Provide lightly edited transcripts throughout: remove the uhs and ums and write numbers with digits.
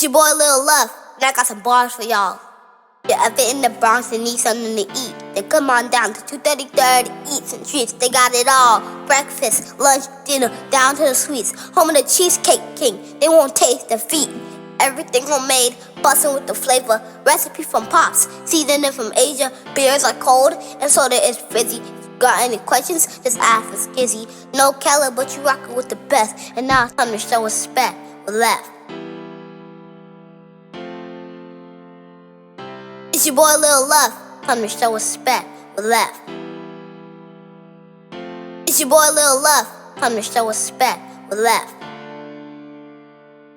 It's your boy Lil Left, and I got some bars for y'all. If you're ever in the Bronx and need something to eat, then come on down to 233rd Eats and Treats. They got it all. Breakfast, lunch, dinner, down to the sweets. Home of the cheesecake king. They won't taste defeat. Everything homemade, bustin' with the flavor. Recipe from Pops, seasoning from Asia. Beers are cold, and soda is fizzy. If you got any questions, just ask for Scizzy. No Keller, but you rockin' with the best. And now it's time to show respect with left. It's your boy Lil Left, time to show respect with left. It's your boy Lil Left, time to show respect with left.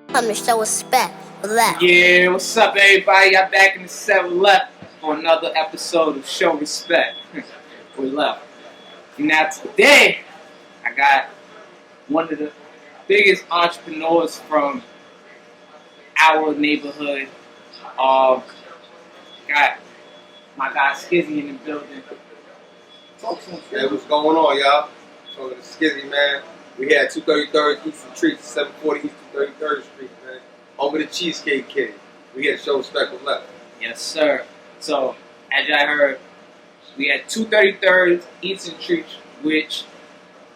Time to show respect with left. Yeah, what's up everybody? Y'all back in the 7 Left for another episode of Show Respect with Left. Now today, I got one of the biggest entrepreneurs from our neighborhood. Got my guy Scizzy in the building. Talk to him. Hey, what's going on, y'all? So the Scizzy, man. We had 233rd Eats and Treats, 740 East 233rd Street, man. Home of the Cheesecake King. We had Showrespectwithleft. Yes, sir. So, as y'all heard, we had 233rd Eats and Treats, which,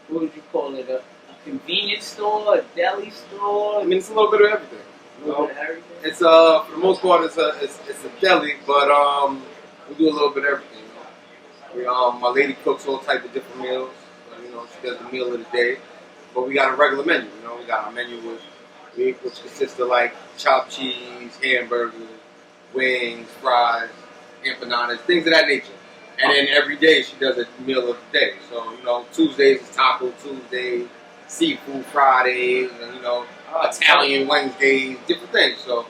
what would you call it? A convenience store, a deli store? I mean, it's a little bit of everything. A little bit of everything? It's for the most part, it's a deli, but we do a little bit of everything. You know? My lady cooks all types of different meals. So, you know, she does the meal of the day. But we got a regular menu. You know, we got our menu which consists of like chopped cheese, hamburgers, wings, fries, empanadas, things of that nature. And then every day she does a meal of the day. So, you know, Tuesdays is Taco Tuesday, Seafood Fridays, and, you know, Italian Wednesdays, different things. So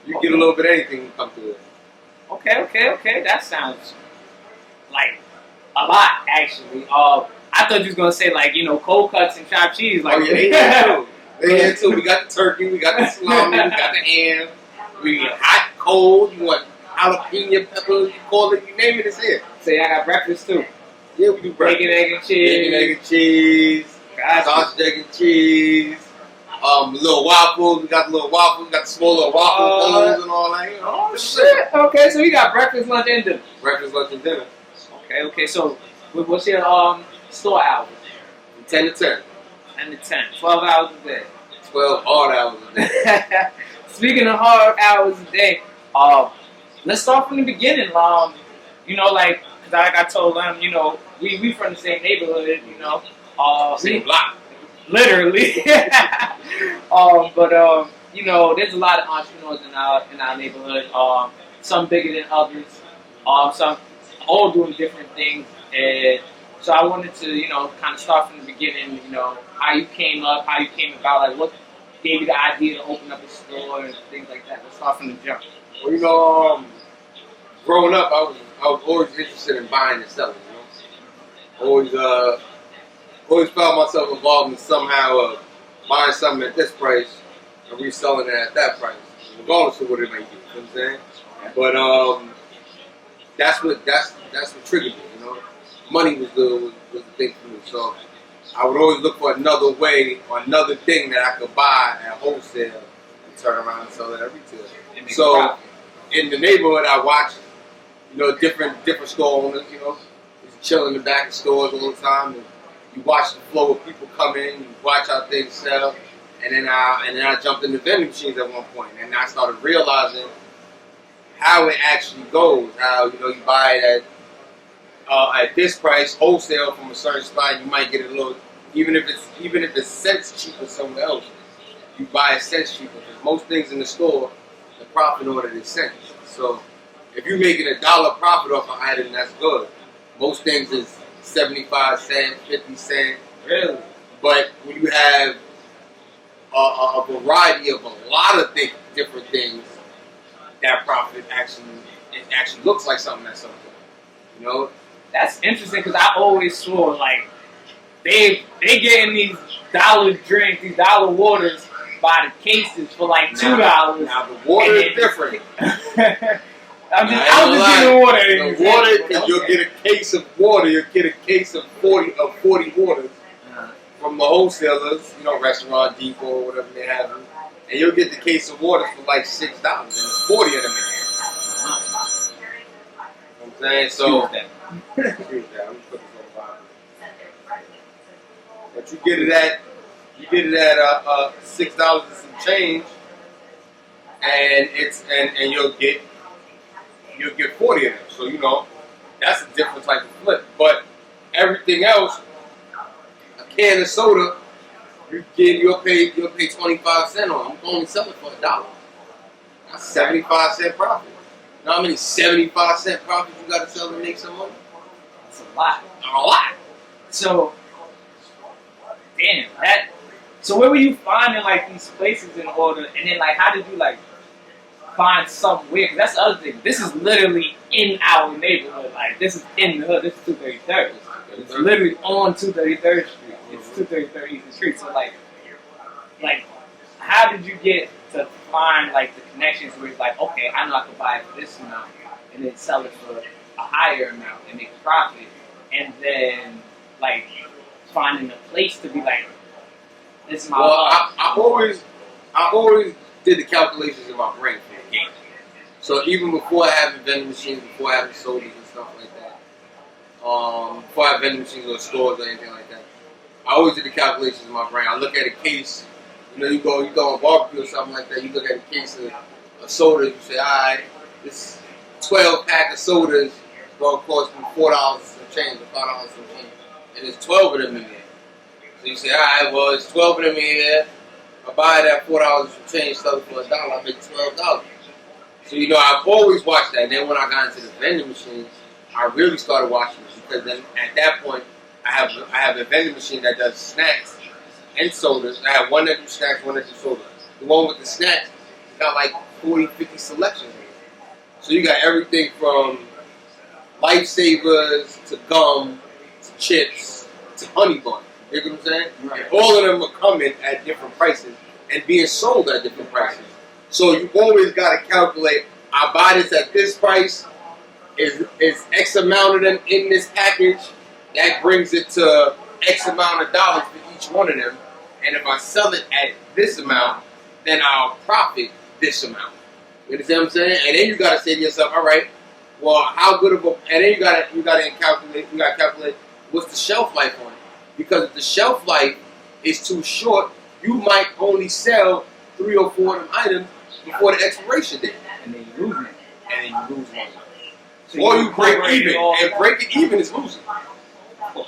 you get a little bit of anything when you come through it. Okay. That sounds like a lot, actually. I thought you was going to say, like, you know, cold cuts and chopped cheese. Like, oh, yeah, they here too. They here too. We got the turkey, we got the salami, we got the ham. We get hot, cold, you want jalapeno peppers, you call it, you name it, it's here. Say, I got breakfast, too. Yeah, we do breakfast. Bacon, egg, and cheese. Bacon, egg, and cheese. Sausage, egg, and cheese. Little waffles. We got the little waffles. We got the smaller waffle bowls and all that. You know, oh, shit. Okay, so you got breakfast, lunch, and dinner. Breakfast, lunch, and dinner. Okay. So, what's your store hours? 10 to 10. 10 to 10. 12 hours a day. 12 hard hours a day. Speaking of hard hours a day, let's start from the beginning. You know, like, cause like I told them, you know, we from the same neighborhood, you know. Same block. Literally. But you know, there's a lot of entrepreneurs in our neighborhood. Some bigger than others. Some all doing different things. And so I wanted to, you know, kind of start from the beginning. You know, how you came up, how you came about, like what gave you the idea to open up a store and things like that. Let's start from the jump. Well, you know, growing up, I was always interested in buying and selling. You know, always found myself involved in somehow of buying something at this price and reselling it at that price, regardless of what it may be. You know what I'm saying? But that's what triggered me. You know, money was the thing for me. So I would always look for another way or another thing that I could buy at wholesale and turn around and sell it at retail. So in the neighborhood, I watched, you know, different store owners. You know, just chill in the back of stores all the time. And you watch the flow of people come in, you watch how things sell, and then I jumped into vending machines at one point, and I started realizing how it actually goes. How, you know, you buy it at this price wholesale from a certain spot, you might get it a little, even if it's cents cheaper somewhere else, you buy it cents cheaper. Because most things in the store, the profit order is cents. So if you're making $1 profit off an item, that's good. Most things is 75 cents, 50 cents. Really? But when you have a variety of a lot of different things, that profit actually looks like something at some point. You know? That's interesting because I always saw like they getting these dollar drinks, these dollar waters by the cases for like $2. Now the water is different. I'm just getting water. The water, because you'll get a case of water, you'll get a case of 40 waters from the wholesalers, you know, Restaurant Depot or whatever they have. and you'll get the case of water for like $6, and there's 40 of them in there. You know what I'm saying? So, excuse that. I'm gonna put this on the bottom. But you get it at $6 and some change, and you'll get 40 of them. So you know that's a different type of flip. But everything else, a can of soda, you'll pay 25 cents on. I'm only selling for $1. That's 75-cent profit. You know how many 75-cent profits you got to sell to make some money? That's a lot. A lot. So, damn that. So where were you finding like these places in order, and then like how did you like find somewhere? Cause that's the other thing. This is literally in our neighborhood. Like this is in the hood. This is 233rd. It's literally on 233rd Street. It's 233rd Eastern Street. So like how did you get to find like the connections where it's like, okay, I know I can buy it for this amount and then sell it for a higher amount and make a profit, and then like finding a place to be like, this is my I always did the calculations in my brain for the game. So even before having vending machines, before having sodas and stuff like that, before I had vending machines or stores or anything like that, I always did the calculations in my brain. I look at a case, you know, you go on a barbecue or something like that, you look at a case of sodas, you say, alright, this 12 pack of sodas is going to cost me $4 some change or $5 some change. And there's 12 of them in there. So you say, alright, well, it's 12 of them in here. I buy it at $4 some change, sell it for $1, I make $12. So, you know, I've always watched that. And then when I got into the vending machines, I really started watching it, because then at that point, I have a vending machine that does snacks and sodas. I have one that does snacks, one that does sodas. The one with the snacks got like 40, 50 selections in it. So you got everything from Lifesavers to gum to chips to honey bun. You know what I'm saying? Right. And all of them are coming at different prices and being sold at different prices. So you always got to calculate, I buy this at this price, is X amount of them in this package, that brings it to X amount of dollars for each one of them. And if I sell it at this amount, then I'll profit this amount. You understand what I'm saying? And then you got to say to yourself, all right, well, how good of a, and then you got to calculate what's the shelf life on it. Because if the shelf life is too short, you might only sell 3 or 4 of them items before the expiration date. and then you lose it. And then you lose money. So Or you break even. all- And breaking even is losing. You know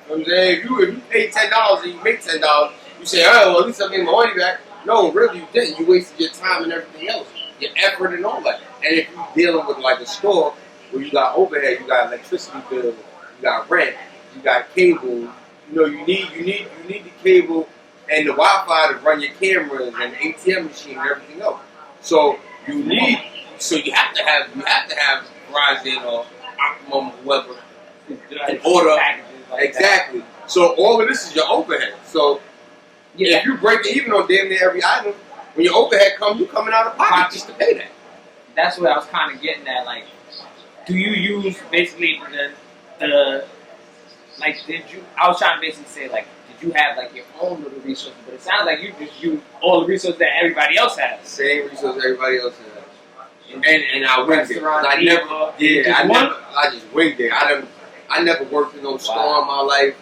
what I'm saying? If you pay $10 and you make $10, you say, oh, well, at least I made my money back. No, really, you didn't. You wasted your time and everything else. Your effort and all that. And if you're dealing with like a store where you got overhead, you got electricity bill, you got rent, you got cable, you know, you need the cable and the Wi-Fi to run your cameras and the ATM machine and everything else. So you have to have Verizon or Optimum, whoever, in order. Exactly. That. So all of this is your overhead. So Yeah. if you break even on damn near every item, when your overhead comes, you coming out of pocket just to pay that. That's what I was kind of getting at. Like, do you use basically the like? Did you? I was trying to basically say like, did you have like your own little resources? But it sounds like you just use all the resources that everybody else has. Same resources everybody else has. And I winged it. I just winged it. I never worked in no store in my life.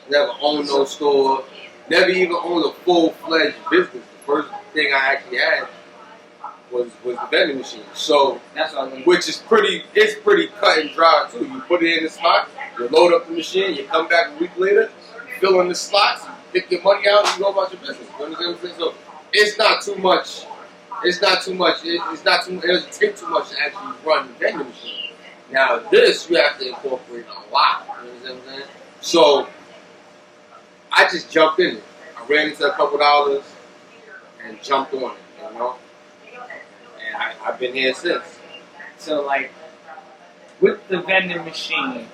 Never owned no store. Never even owned a full-fledged business. The first thing I actually had was the vending machine. So That's what I mean. which is pretty cut and dry too. You put it in the slot, you load up the machine, you come back a week later, you fill in the slots, you pick your money out, and you go about your business. You understand what I'm saying? So it's not too much. It doesn't take too much to actually run the vending machine. Now this you have to incorporate a lot. You understand what I'm saying? So I just jumped in it. I ran into a couple dollars and jumped on it. You know. And I've been here since. So like, with the vending machine,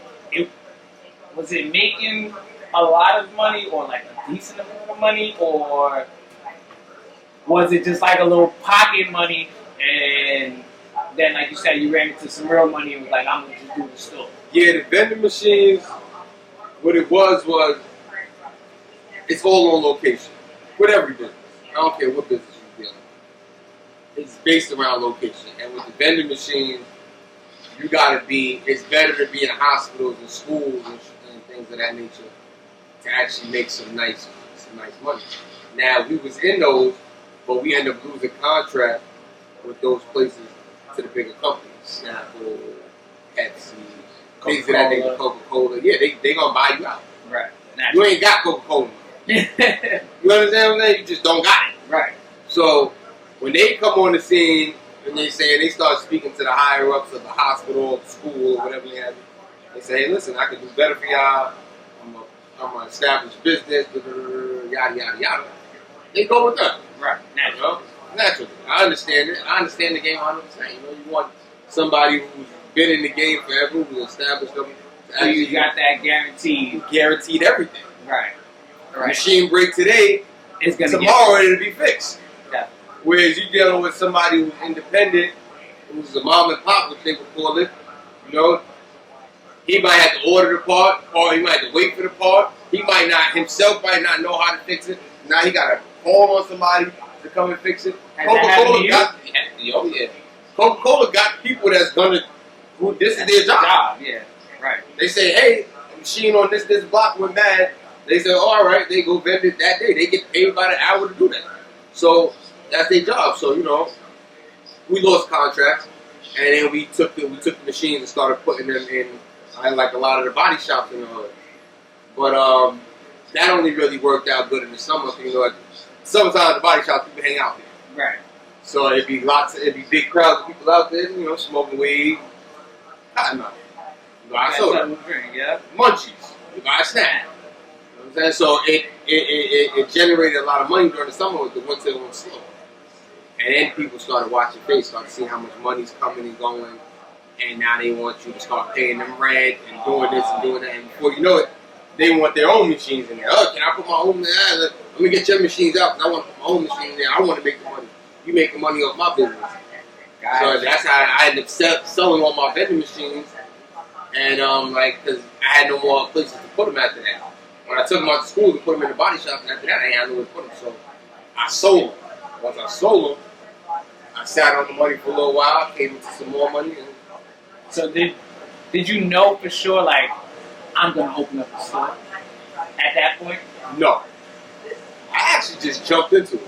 was it making a lot of money or like a decent amount of money, or was it just like a little pocket money and then like you said you ran into some real money and was like, I'm gonna just do the store? Yeah, the vending machines, what it was it's all on location. With every business. I don't care what business you it's based around location. And with the vending machines, you gotta be. It's better to be in hospitals and schools and things of that nature to actually make some nice money. Now we was in those, but we ended up losing contract with those places to the bigger companies, Snapple, Pepsi, things of that nature, Coca-Cola. Yeah, they gonna buy you out. Right. You ain't got Coca-Cola. You understand what I'm saying? You just don't got it. Right. So when they come on the scene and they start speaking to the higher ups of the hospital, or the school, or whatever they have, they say, hey, listen, I can do better for y'all. I'm gonna establish business, yada yada yada. They go with them. Right. Natural. Naturally. I understand it. I understand the game 100%. You want somebody who's been in the game forever, who's established them. So you got that guaranteed everything. Right. Machine break today, tomorrow it'll be fixed. Yeah. Whereas you're dealing with somebody who's independent, who's a mom and pop, which they would call it, he might have to order the part, or he might have to wait for the part. He might not know how to fix it. Now he got to call on somebody to come and fix it. Coca-Cola got people that's gonna, this is their job. Yeah, right. They say, hey, the machine on this block went bad. They say, oh, all right, they go vend it that day. They get paid by the hour to do that. So that's their job. So we lost contracts, and then we took the machines and started putting them in like a lot of the body shops in the hood. But that only really worked out good in the summer. Sometimes the body shops people hang out there. Right. So it'd be big crowds of people out there, smoking weed, cotton mouth. You buy soda, yeah. Munchies, you buy a snack. You know what I'm saying? So it generated a lot of money during the summer with the winter and slow. And then people started watching face, started seeing how much money's coming and going. And now they want you to start paying them rent and doing this and doing that. And before you know it, they want their own machines in there. Oh, can I put my own in there? Let me get your machines out because I want to put my own machine in there. I want to make the money. You make the money off my business. So that's how I ended up selling all my vending machines. And because I had no more places to put them after that. When I took them out to school to put them in the body shop, and after that I had nowhere to put them. So I sold them. Once I sold them, I sat on the money for a little while, came into some more money. So did you know for sure, like, I'm going to open up a store at that point? No. I actually just jumped into it.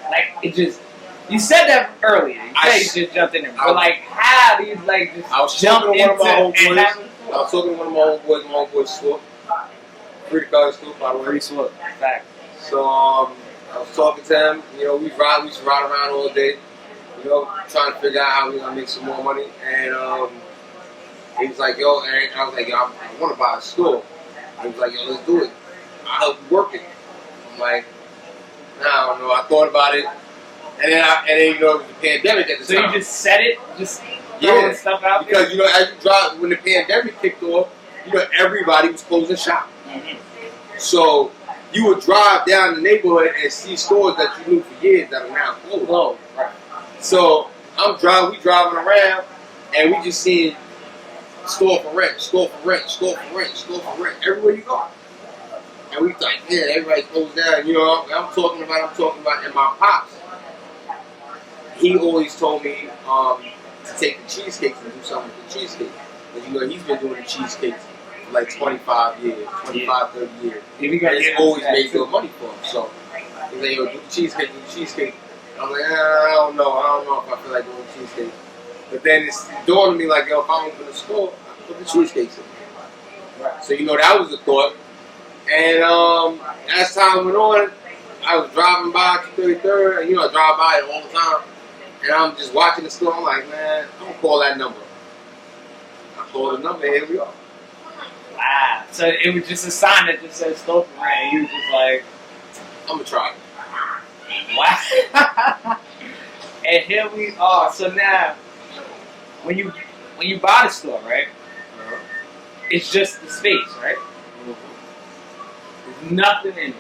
Like, you said that earlier. You just jumped in there. But, like, how do you, like, just jump into it? I was talking to one of my homeboys' store. Free to college store, by the way. Free store. Fact. So, I was talking to him. We used to ride around all day. Trying to figure out how we're going to make some more money. And he was like, yo, and I was like, yo, I want to buy a store. He was like, yo, let's do it. I'll help you work it. I'm like, I don't know. I thought about it. And then it was the pandemic at the time. So you just set it? Just throwing stuff out there? Because, as you drive, when the pandemic kicked off, everybody was closing shop. Mm-hmm. So you would drive down the neighborhood and see stores that you knew for years that are now closed. Oh, right. So we driving around, and we just seeing store for rent, store for rent, store for rent, store for rent, everywhere you go. And we like, yeah, everybody closed down. I'm talking about, and my pops, he always told me to take the cheesecakes and do something with the cheesecake. Because he's been doing the cheesecakes for like 25 years, 30 years. And it's always made good money for him. So he's like, yo, do the cheesecake. I'm like, I don't know if I feel like doing cheesecake. But then it's dawned on me like, yo, if I open a store, I put the cheesecakes in. Right. So that was the thought. And as time went on, I was driving by 233rd, and I drive by it all the time. And I'm just watching the store. I'm like, man, I'm gonna call that number. I called the number, and here we are. Wow. So it was just a sign that just said store for rent, and you were just like, I'm gonna try it. Wow. And here we are. So now, when you buy the store, right? It's just the space, right? There's nothing in it.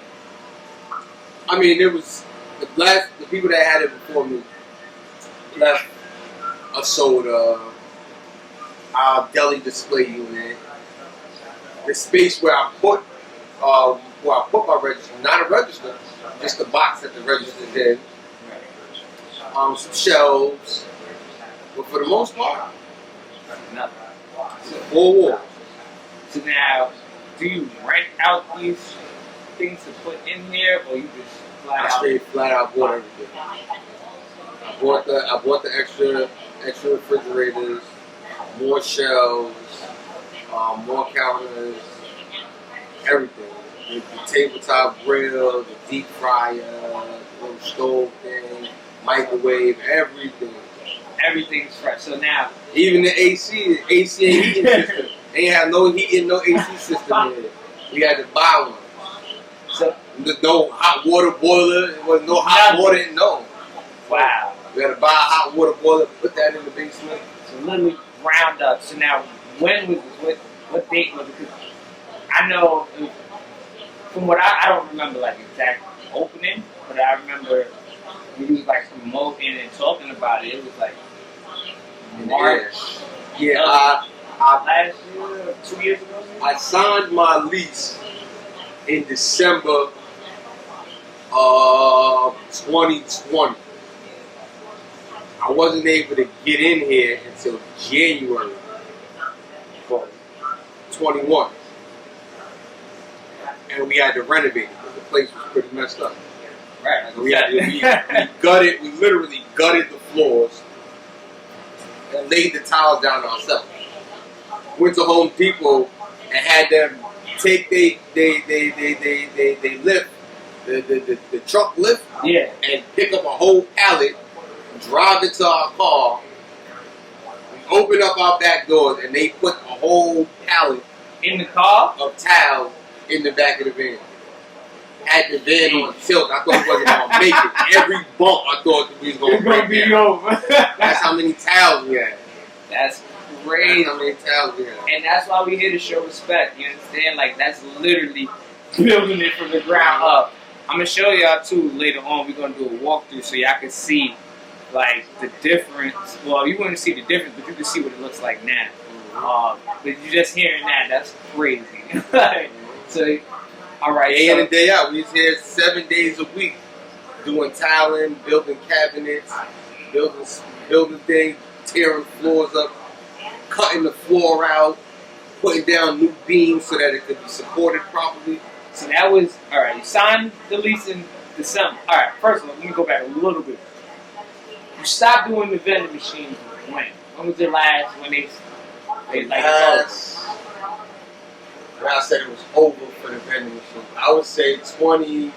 I mean, there was the people that had it before me left a soda, our deli display unit, the space where I put my register, not a register, just the box that the register's in. some shelves, but for the most part, Nothing. four walls. So now, do you rent out these things to put in here, or you just flat I out? straight flat out bought everything. I bought the extra refrigerators, more shelves, more counters, everything. The tabletop grill, the deep fryer, the little stove thing, microwave, everything. Everything's fresh. So now, Even the AC ain't heating system. They ain't have no heating, no AC system in it. We had to buy one. so No hot water boiler. There was no hot water. No. wow. We had to buy a hot water boiler, put that in the basement. So let me round up. So now, when was this? What date was it? Because I know, from what I don't remember like exact opening, but I remember when you was like promoting and talking about it. It was like March. Yeah, Last year, 2 years ago. I signed my lease in December of 2020. I wasn't able to get in here until January of 21. And we had to renovate because the place was pretty messed up. Right. We literally gutted the floors and laid the tiles down ourselves. Went to Home Depot and had them take they lift the truck lift and pick up a whole pallet, drive it to our car, we open up our back doors and they put a whole pallet In the car? of towels in the back of the van. Had the van on tilt. I thought we wasn't gonna make it. Every bump I thought we was gonna break be down. over. That's how many towels we had. That's That's crazy. how many towels we had. And that's why we here to show respect. You understand? Like, that's literally building it from the ground up. I'm going to show y'all, too, later on. We're going to do a walkthrough so y'all can see, like, the difference. Well, you wouldn't see the difference, but you can see what it looks like now. But you just hearing that, that's crazy. So, all right. Day in and day out. We was here 7 days a week doing tiling, building cabinets, building things, tearing floors up, cutting the floor out, putting down new beams so that it could be supported properly. So that was, all right, you signed the lease in December. All right, first of all, let me go back a little bit. You stopped doing the vending machines when? When was the last, when they like, When I said it was over for the vending machine, I would say 2017.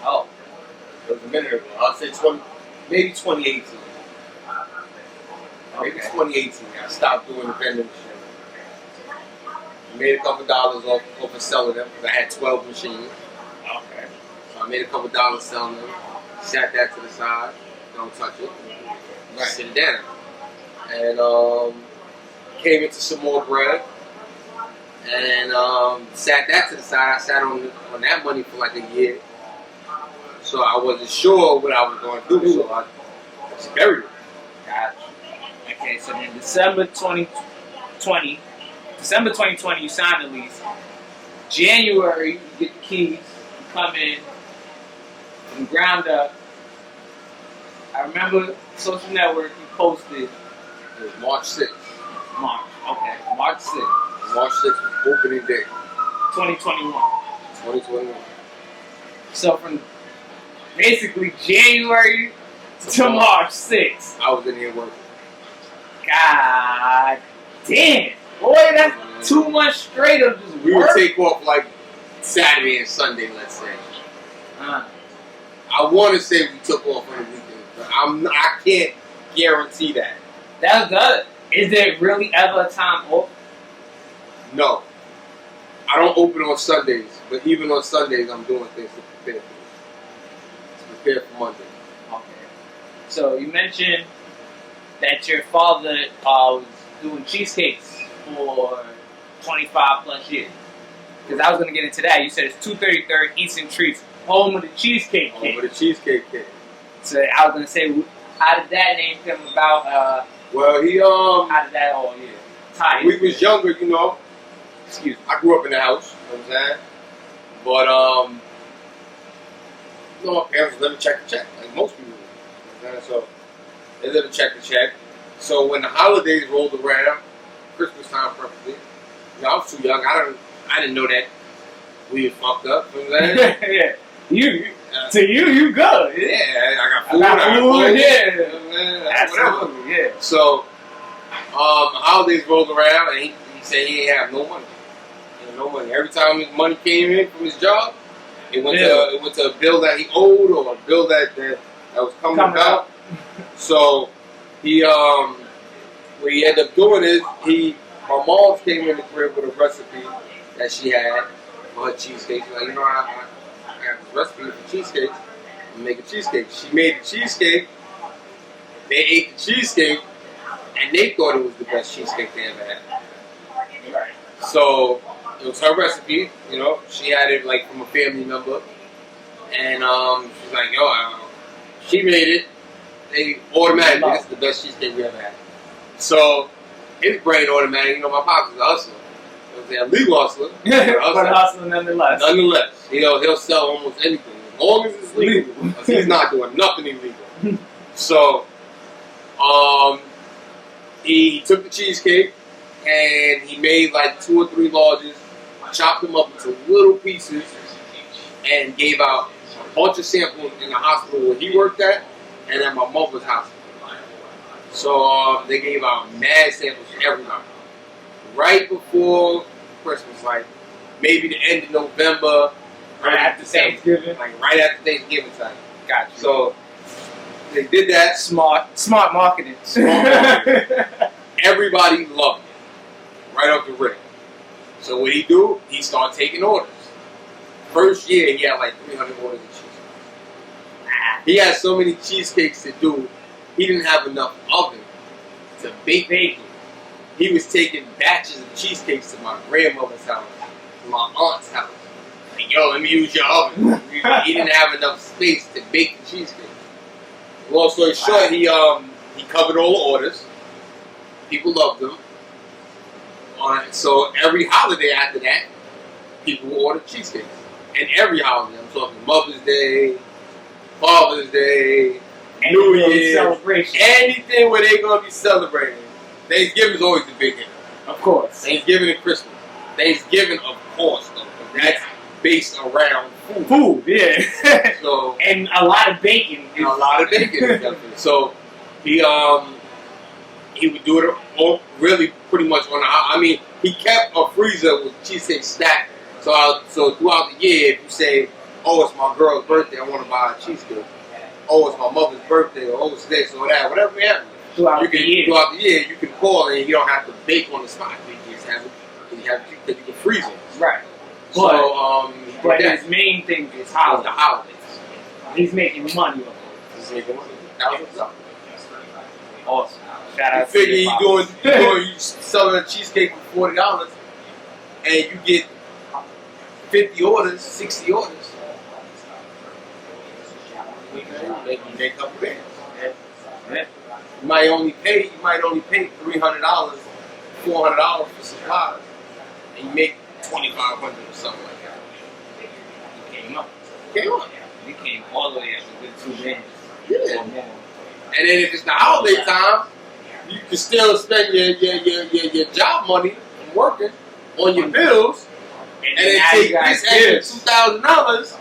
oh, It was a minute ago. I'd say maybe 2018. Maybe 2018. I stopped doing the vending machine. Made a couple dollars off of selling them because I had 12 machines. okay. So I made a couple dollars selling them. Sat that to the side. Don't touch it. Right. Sit it down. And came into some more bread. And sat that to the side. I sat on that money for like a year. So I wasn't sure what I was going to do. So I just buried it. Gotcha. Okay, so then December 2020, you signed the lease. January, you get the keys, you come in, from ground up. I remember social network you posted. It was March 6th. March 6th, March 6th was opening day. 2021. 2021. So from basically January to March 6th. I was in here working. God damn. Boy, that's 2 months straight of just We would work. take off like Saturday and Sunday, let's say. Uh, I want to say we took off on the weekend, but I can't guarantee that. That's good. Is there really ever a time off? No. I don't open on Sundays, but even on Sundays, I'm doing things to prepare for it. To prepare for Monday. Okay. So you mentioned that your father was doing cheesecakes for 25 plus years. Because I was going to get into that. You said it's 233rd Eastern Treats, home of the cheesecake Home cake. of the cheesecake cake. So I was going to say, how did that name come about? Well, How did that all tie in? we was younger, you know. Excuse me. I grew up in the house, you know what I'm saying? But my parents live to check to check, like most people. You know, so they live to check to check. So when the holidays rolled around, Christmas time preferably, you know, I was too young. I didn't know that we had fucked up. You know what I'm saying? Yeah. You good. Yeah, I got food. Absolutely, yeah. So, the holidays rolled around, and he said he ain't have no money. He had no money. Every time his money came in from his job, it went to a bill that he owed or a bill that was coming out. So he what he ended up doing is my mom came in the crib with a recipe that she had for her cheesecake. She's like, you know, I have this recipe for cheesecake. I'm make a cheesecake. She made the cheesecake. They ate the cheesecake, and they thought it was the best cheesecake they ever had. So it was her recipe. You know, she had it like from a family member, and she's like, yo, she made it. They automatically, this is the best cheesecake we ever had. So his brain automatic. You know, my pops was a hustler. It was a legal hustler, but hustler nonetheless. Nonetheless, he'll sell almost anything as long as it's legal. He's not doing nothing illegal. So, he took the cheesecake and he made like 2 or 3 larges, chopped them up into little pieces, and gave out a bunch of samples in the hospital where he worked at and at my mother's hospital. So they gave out mad samples to everybody. Right before Christmas, like maybe the end of November, right after Thanksgiving, like right after Thanksgiving time. Gotcha. So they did that. Smart marketing. Everybody loved it right off the rip. So what he do? He started taking orders. First year, he had like 300 orders of cheesecake. He had so many cheesecakes to do, he didn't have enough oven to bake it. He was taking batches of cheesecakes to my grandmother's house, to my aunt's house. Like, yo, let me use your oven. He didn't have enough space to bake the cheesecake. Long story short, he covered all the orders. People loved him. So every holiday after that, people would order cheesecakes. And every holiday, I'm talking Mother's Day, Father's Day, New Year's, celebration, anything where they're gonna be celebrating. Thanksgiving is always the big hit. Of course. Thanksgiving and Christmas. Thanksgiving, of course, though. That's based around food. Food, yeah. So and a lot of bacon. And a lot of bacon. So he would do it all, really pretty much on the house. I mean, he kept a freezer with cheesecake stacked. So throughout the year, if you say, oh, it's my girl's birthday, I want to buy a cheesecake. Oh, it's my mother's birthday, or oh, it's this or that, whatever we have. Throughout the year, you can call and you don't have to bake on the spot. You just have it, you can freeze it. Right. So, but his main thing is the holidays. He's making money off it. He's making money. That was what's up. Awesome. Shout out to you selling a cheesecake for $40 and you get 50 orders, 60 orders. You make a couple bands. Yeah. You might only pay $300, $400 for supplies, and you make $2,500 or something like that. You came up. You came all the way up with 2 bands. Yeah. And then if it's the holiday time, you can still spend your job money from working on your bills, and then take this extra $2,000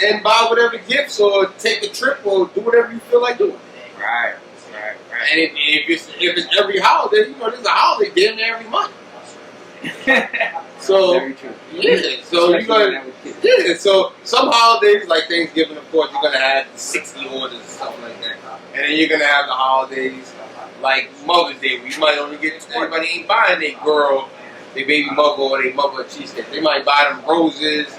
and buy whatever gifts or take a trip or do whatever you feel like doing. Right. And if it's every holiday, you know, there's a holiday damn near every month. So very true. Yeah. So you're gonna So some holidays like Thanksgiving, of course, you're gonna have 60 orders and stuff like that, and then you're gonna have the holidays like Mother's Day, where you might only get everybody ain't buying their baby mother or their mother a cheesecake. They might buy them roses,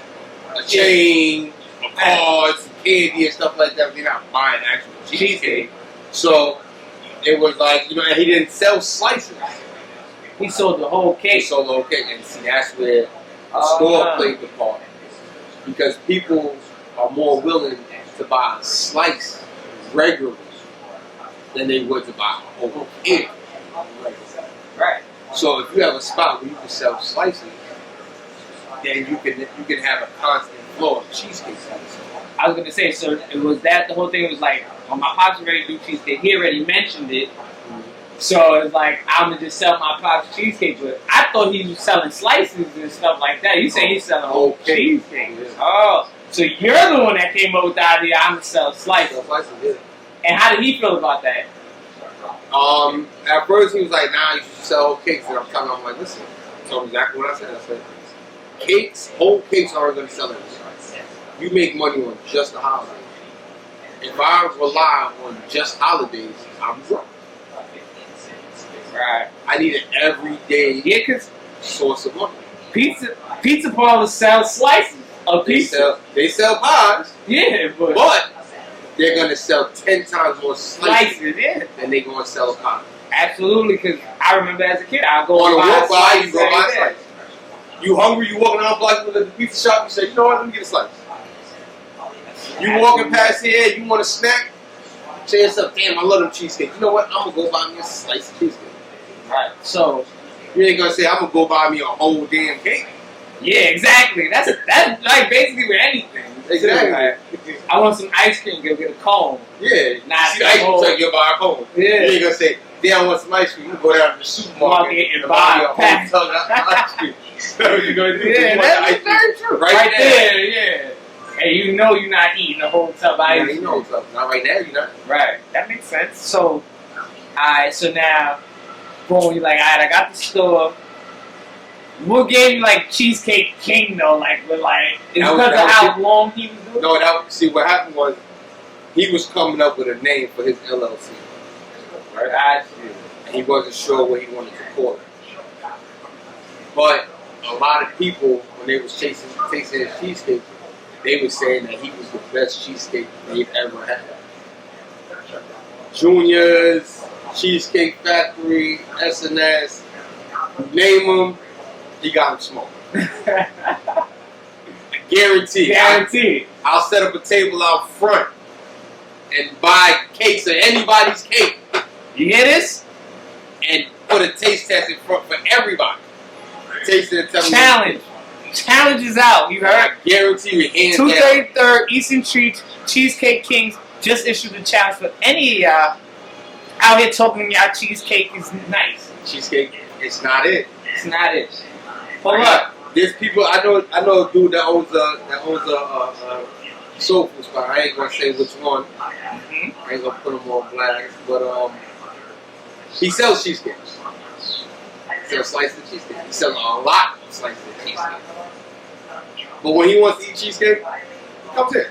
a chain, a card, some candy and stuff like that. But they're not buying actual cheesecake. So it was like, you know, and he didn't sell slices. He sold the whole cake. And see, that's where the store played the part. Because people are more willing to buy a slice regularly than they would to buy a whole cake. Right. So if you have a spot where you can sell slices, then you can have a constant flow of cheesecake slices. I was gonna say, so it was that the whole thing was like, when my pops was ready to do cheesecake, he already mentioned it. So it's like, I'm gonna just sell my pops cheesecake to it. I thought he was selling slices and stuff like that. He said he's selling whole cheesecake. Yeah. Oh, so you're the one that came up with the idea, I'm gonna sell slices. Yeah. And how did he feel about that? At first he was like, nah, you should sell whole cakes. And I'm like, listen, I told him exactly what I said. I said, cakes, whole cakes aren't gonna sell anything. You make money on just the holidays. If I rely on just holidays, I'm broke. Right. I need an everyday because source of money. Pizza parlors sell slices of pizza. They sell pies. Yeah, but they're gonna sell 10 times more slices yeah. than they gonna sell a pie. Absolutely, because I remember as a kid, I'd go on a walk by, you go buy a slice. slice. You hungry? You walking down the block with the pizza shop? You say, you know what? Let me get a slice. You walking past here, you want a snack? Say yourself, damn, I love them cheesecake. You know what? I'm gonna go buy me a slice of cheesecake. Right. So you ain't gonna say I'm gonna go buy me a whole damn cake. Yeah, exactly. That's like basically with anything. Exactly. Like, I want some ice cream. Go get a cone. Yeah. Not see, ice cream, so you buy a cone. Yeah. You ain't gonna say, damn, I want some ice cream. You go down to the supermarket and buy a pack of ice cream. So you gonna do? Yeah, that's very true. Right there. Yeah. And you know you're not eating a whole tub of ice cream. You know what's up. Not right now, you're not. Right. That makes sense. So, alright, so now, boom, you're like, alright, I got the store. What gave you like Cheesecake King though? Like, it's because of how long he was doing it? No, see, what happened was, he was coming up with a name for his LLC. Right? Gotcha. And he wasn't sure what he wanted to call it. But a lot of people, when they was tasting his cheesecake, they were saying that he was the best cheesecake they've ever had. Junior's, Cheesecake Factory, S&S, name them, he got them smoked. I guarantee. I'll set up a table out front and buy cakes of anybody's cake. You hear this? And put a taste test in front for everybody. Taste it and tell Challenge. Challenge is out. You heard? I guarantee you, hands 233rd Eastern Street Cheesecake Kings just issued a challenge for any of y'all out here talking y'all cheesecake is nice. Cheesecake, it's not it. It's not it. But look, there's people I know a dude that owns a soul food spot. I ain't gonna say which one. I ain't gonna put him on blast, but he sells cheesecake. He sells slices of cheesecake. He sells a lot of slices of cheesecake. But when he wants to eat cheesecake, he comes in.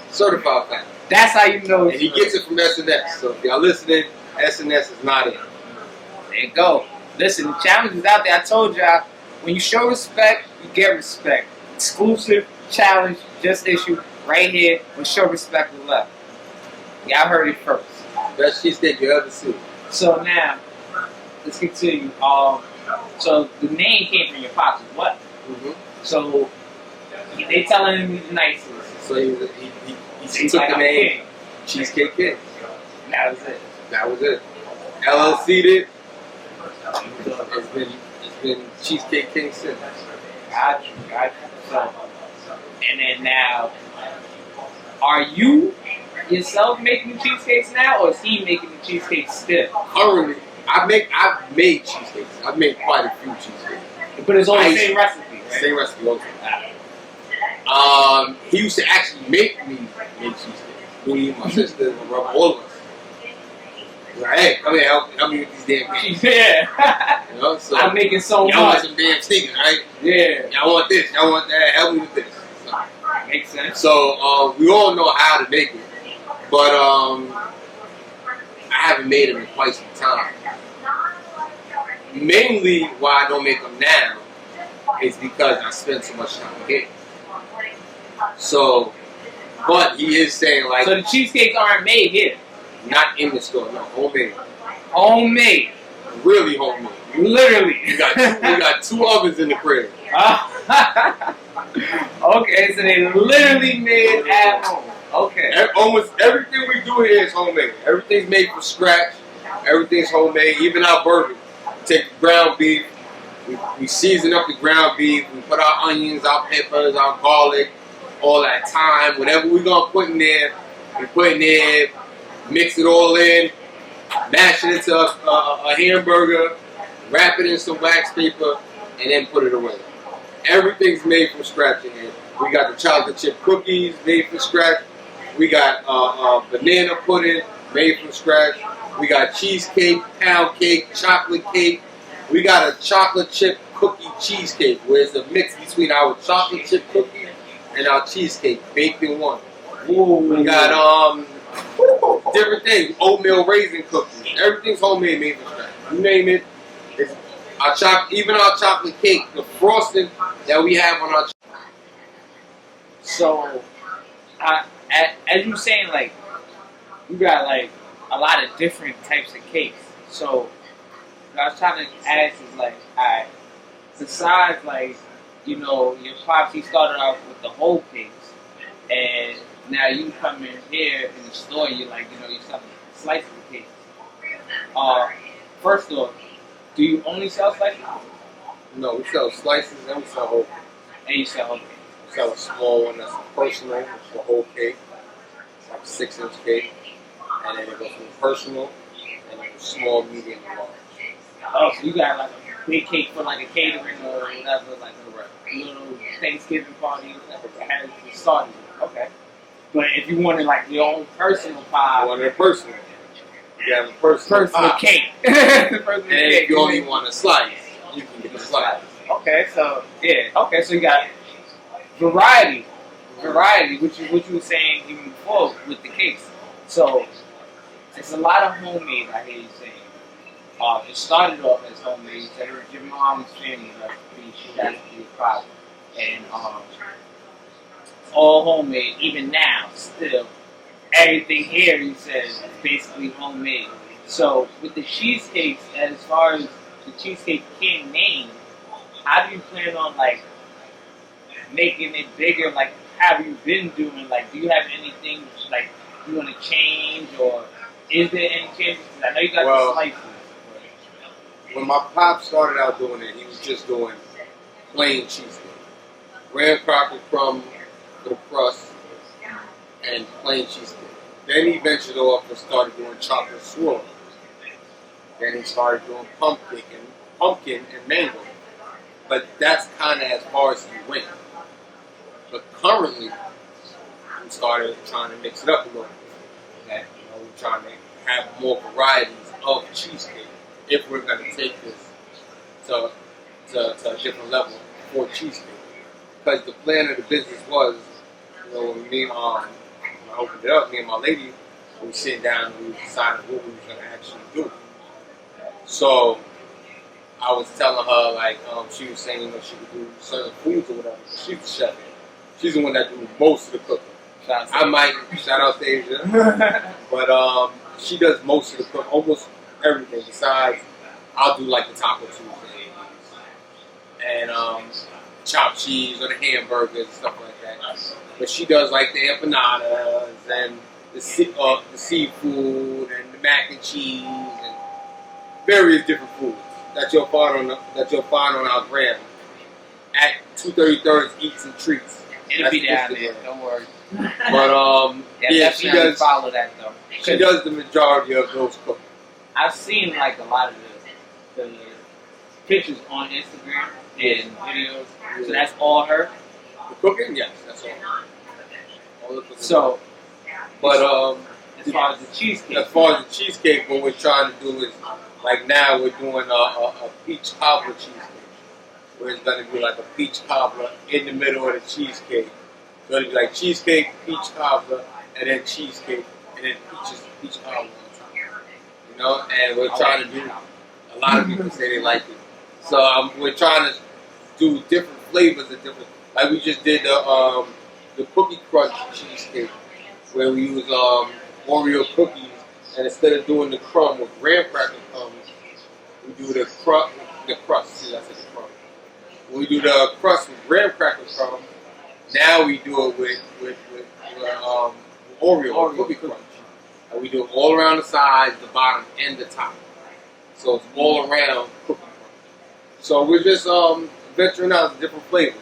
Certified fact. That's how you know. And he gets it from S&S. So if y'all listening, S&S is not it. There you go. Listen, the challenge is out there. I told y'all, when you show respect, you get respect. Exclusive challenge just issued right here with Showrespectwithleft. Y'all heard it first. Best cheesecake you ever seen. So now, let's continue. So the name came from your pops, what? So they telling him he's the nicest. So he took the name Cheesecake King. That was it. That was it. LLC'd it. It's been Cheesecake King since. Got you. So, and then now, are you yourself making the cheesecakes now, or is he making the cheesecakes still? Currently, I've made cheesecakes. I've made quite a few cheesecakes. But it's all the same recipe, right? Same recipe, okay. He used to actually make me make cheesecakes. Me, my sister, my brother, all of us. He's like, hey, come here, help me with these damn cakes. Yeah. You know, so I'm making so y'all much. want some damn sneakers, right? Yeah. Y'all want this, y'all want that, help me with this. So, makes sense. So, we all know how to make it. But, I haven't made them in quite some time. Mainly why I don't make them now is because I spend so much time here. So, but he is saying like... So the cheesecakes aren't made here? Not in the store, no, homemade. Homemade? Really homemade. Literally. We got two ovens in the crib. Okay, so they literally made at home. Okay. Almost everything we do here is homemade. Everything's made from scratch. Everything's homemade. Even our burgers. We take the ground beef. We season up the ground beef. We put our onions, our peppers, our garlic, all that time, whatever we're gonna put in there, we put in there, mix it all in, mash it into a hamburger, wrap it in some wax paper, and then put it away. Everything's made from scratch in here. We got the chocolate chip cookies made from scratch. We got banana pudding made from scratch. We got cheesecake, pound cake, chocolate cake. We got a chocolate chip cookie cheesecake, where it's a mix between our chocolate chip cookie and our cheesecake baked in one. Ooh. We got different things, oatmeal raisin cookies. Everything's homemade, made from scratch. You name it. It's even our chocolate cake, the frosting that we have on our. So, as you were saying, like, you got like a lot of different types of cakes. So, what I was trying to ask is like, alright, besides like, you know, your pops, he started off with the whole cakes, and now you come in here in the store, you're like, you know, you're selling slices of cakes. First off, do you only sell slices? No, we sell slices and we sell whole cake. And you sell whole cake. We sell a small one that's personal, which is a whole cake. It's like a 6-inch cake. And then it goes from personal, and then small, medium, and large. Oh, so you got like a big cake for like a catering or whatever, like a little Thanksgiving party, whatever, that has the starting. Okay. But if you wanted like your own personal pie. You wanted a personal. You have a personal pie. Cake. And if you only want a slice, you can get the slice. Okay, so yeah. Okay, so you got variety, which you were saying even before with the cakes. So it's a lot of homemade. I hear you saying. It started off as homemade. You said it was your mom's family recipe. She got it to your father, and all homemade. Even now, still, everything here you said is basically homemade. So with the cheesecakes, as far as the Cheesecake King name, how do you plan on like making it bigger? Like, have you been doing? Like, do you have anything like you want to change, or is there any changes? I know you got the slices. When my pop started out doing it, he was just doing plain cheesecake. Graham cracker crumb with a crust and plain cheesecake. Then he ventured off and started doing chocolate swirl. Then he started doing pumpkin and mango. But that's kind of as far as he went. But currently, we started trying to mix it up a little bit. And, we're trying to have more varieties of cheesecake if we're going to take this to a different level for cheesecake. Because the plan of the business was, when when I opened it up, me and my lady, we sit down and we decided what we were going to actually do. So I was telling her, like, she was saying, she could do certain foods or whatever. She's the chef. She's the one that do most of the cooking. Shout out to Asia. But she does most of the cooking, almost everything. Besides, I'll do like the Taco Tuesdays and chopped cheese or the hamburgers and stuff like that. But she does like the empanadas and the seafood and the mac and cheese and various different foods that you'll find on our gram at 233rd Eats and Treats. It'll be down there, don't worry. But she does follow that though. She does the majority of those cooking. I've seen like a lot of the pictures on Instagram and videos. So that's all her. The cooking, yes, that's all the cooking. So, but as far as the cheesecake, what we're trying to do is, like now we're doing a peach cobbler cheesecake, where it's going to be like a peach cobbler in the middle of the cheesecake. So it'll be like cheesecake, peach cobbler, and then cheesecake, and then peach cobbler on top. And we're trying to do. A lot of people say they like it, so we're trying to do different flavors of different. Like we just did the cookie crunch cheesecake, where we use Oreo cookies, and instead of doing the crumb with graham cracker crumbs, we do the crust. See, I said the crumb. We do the crust with graham cracker crumbs. Now we do it with Oreo cookie crunch, and we do it all around the sides, the bottom, and the top. So it's all around cookie crunch. So we're just venturing out to different flavors.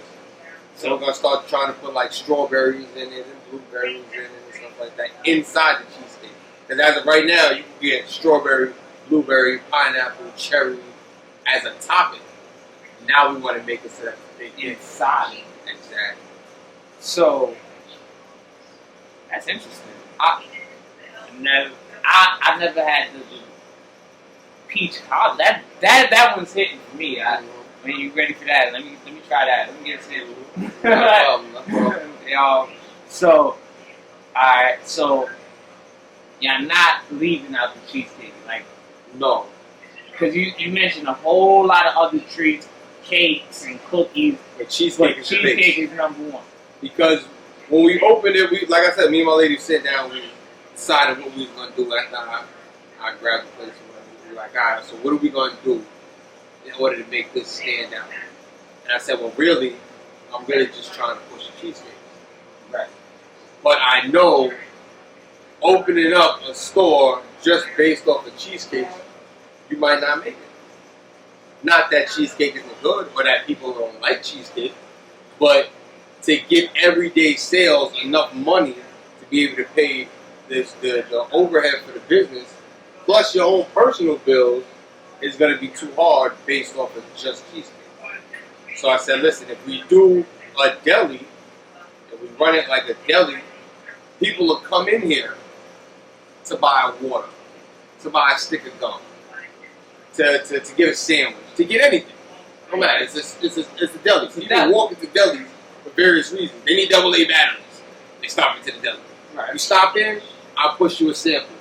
So we're gonna start trying to put like strawberries in it and blueberries in it and stuff like that inside the cheesecake. Because as of right now, you can get strawberry, blueberry, pineapple, cherry as a topping. Now we want to make it so that it's inside. Exactly. So that's interesting. I've never had the peach cobbler. That one's hitting for me. When you ready for that, let me try that. Let me get a sample. So, alright, so you're not leaving out the cheesecake, like No. because you mentioned a whole lot of other treats, cakes and cookies, But cheesecake is the base. cheesecake is number one. Because when we opened it, like I said, me and my lady sit down, we decided what we was gonna do after I grabbed the place or whatever. We were like, alright, so what are we gonna do in order to make this stand out? And I said, well, really, I'm really just trying to push the cheesecake. Right. But I know opening up a store just based off of cheesecake, you might not make it. Not that cheesecake isn't good or that people don't like cheesecake, but to give everyday sales enough money to be able to pay the overhead for the business, plus your own personal bills, is going to be too hard based off of just cheesecake. So I said, listen, if we do a deli, if we run it like a deli, people will come in here to buy water, to buy a stick of gum, to get a sandwich, to get anything. No matter, it's a deli. So people walk into delis for various reasons. They need AA batteries. They stop into the deli. Right. You stop in, I'll push you a sample.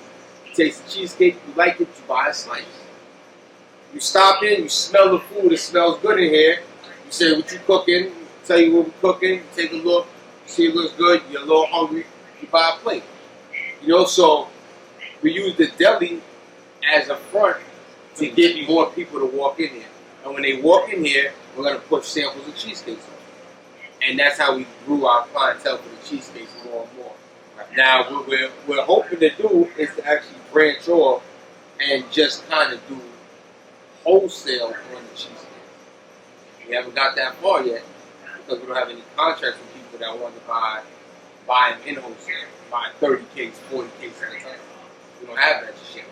You taste the cheesecake, you like it, you buy a slice. You stop in, you smell the food, it smells good in here. You say what you cooking, tell you what we're cooking, you take a look, you see it looks good, you're a little hungry, you buy a plate. You know, so we use the deli as a front to get more people to walk in here. And when they walk in here, we're going to push samples of cheesecakes on. And that's how we grew our clientele for the cheesecakes more and more. Now, what we're hoping to do is to actually branch off and just kind of do wholesale on the cheesecake. We haven't got that far yet because we don't have any contracts with people that want to buy them in wholesale, buy 30 cakes, 40 cakes at a time. We don't have that just yet.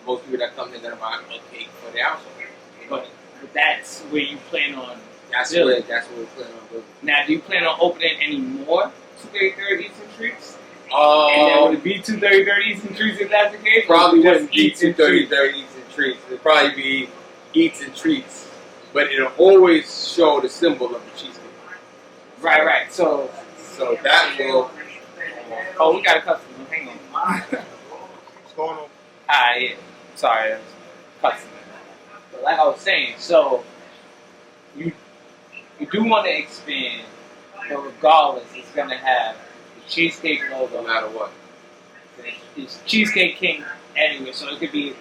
Most people that come in, they're going to buy a cake for their household. But that's where you plan on. That's where we're planning on building. Now, do you plan on opening any more 233 Eastern Treats? And then would it be 233 Eastern Treats if that's the case? Probably just wouldn't be 233 Eats and Treats. It'd probably be Eats and Treats. But it'll always show the symbol of the cheesecake. Right. So that will... Oh, we got a customer. Hang on. What's going on? Yeah. Sorry, that was customer. But like I was saying, so you do want to expand, but regardless, it's going to have the cheesecake logo. No matter what. It's Cheesecake King anyway, so it could be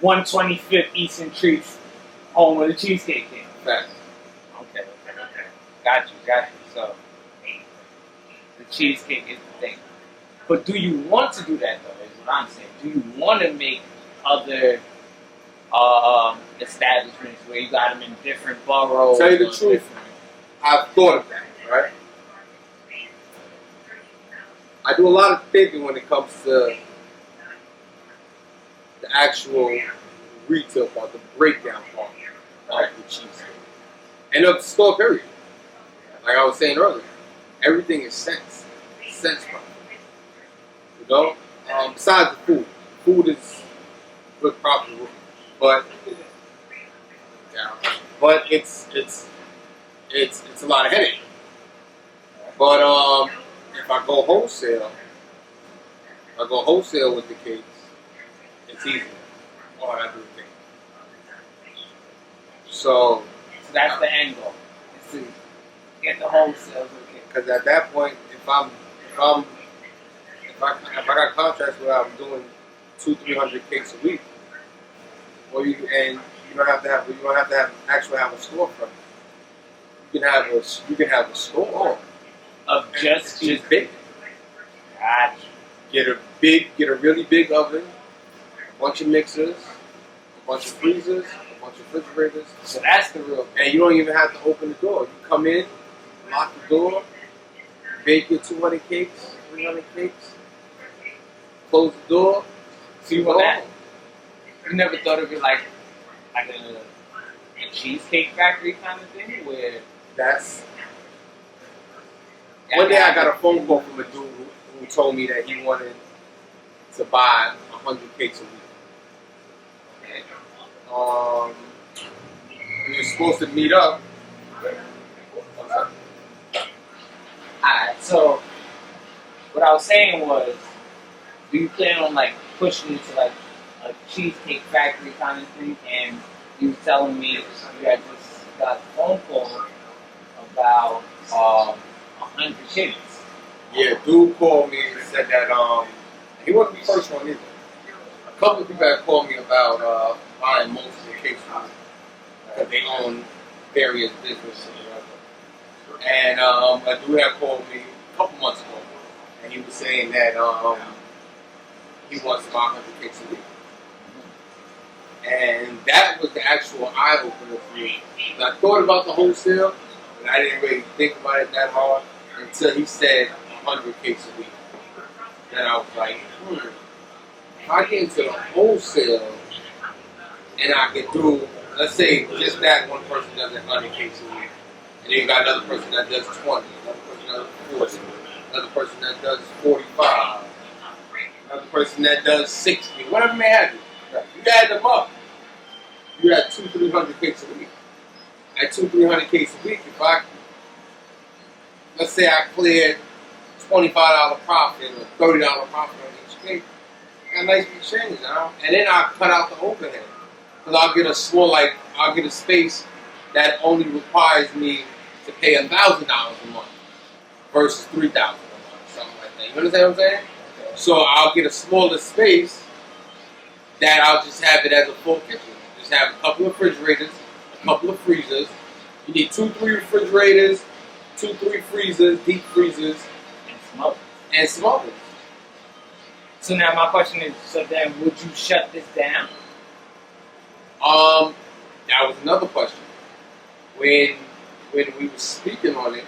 125th Eastern Treats, home of the Cheesecake King. Fact. Okay. Got you. So, the cheesecake is the thing. But do you want to do that, though, is what I'm saying. Do you want to make other establishments where you got them in different boroughs? Tell you the truth, I've thought of that, right? I do a lot of thinking when it comes to the actual retail part, the breakdown part of the cheesecake. And of the store period. Like I was saying earlier, everything is cents. Cents profit. You know? Besides the food. Food is good profitable. But it's a lot of headache. But if I go wholesale with the cakes, it's easy. All I do is cake. So that's the end goal. Is to get the wholesale with the cake. Because at that point, if I got contracts where I'm doing 200-300 cakes a week, you don't have to have a storefront. You can have a store of just big. Gotcha. Get a really big oven, a bunch of mixers, a bunch of freezers, a bunch of refrigerators. So that's the real thing. And you don't even have to open the door. You come in, lock the door, bake your 200 cakes, 300 cakes, close the door. See what that? You never thought of it like a cheesecake factory kind of thing where That's. One day I got a phone call from a dude who told me that he wanted to buy 100 cakes a week. We were supposed to meet up. Alright, so what I was saying was, do you plan on like pushing into like a cheesecake factory kind of thing? And you were telling me you had just got a phone call about 100 cakes. Yeah, dude called me and said that he wasn't the first one either. A couple of people had called me about buying most of the cakes because they own various businesses or whatever. And a dude had called me a couple months ago, and he was saying that he wants to buy 100 cakes a week. And that was the actual eye opener for me. And I thought about the wholesale, but I didn't really think about it that hard until he said 100 cakes a week. Then I was like, if I get into the wholesale and I can do, let's say just that one person does 100 cakes a week, and then you got another person that does 20, another person that does 40, another person that does 45, another person that does 60, whatever may have you. You add them up. You got 200-300 cakes a week. At 200-300 cakes a week, let's say I cleared $25 profit or $30 profit on each cake, I got a nice big change, and then I cut out the overhead. Because I'll get a space that only requires me to pay $1,000 a month versus $3,000 a month, something like that. You understand what I'm saying? So I'll get a smaller space that I'll just have it as a full kitchen. Just have a couple of refrigerators, a couple of freezers. You need 2-3 refrigerators, 2-3 freezers, deep freezers, and smokers. So now my question is, so then would you shut this down? That was another question. When we were speaking on it,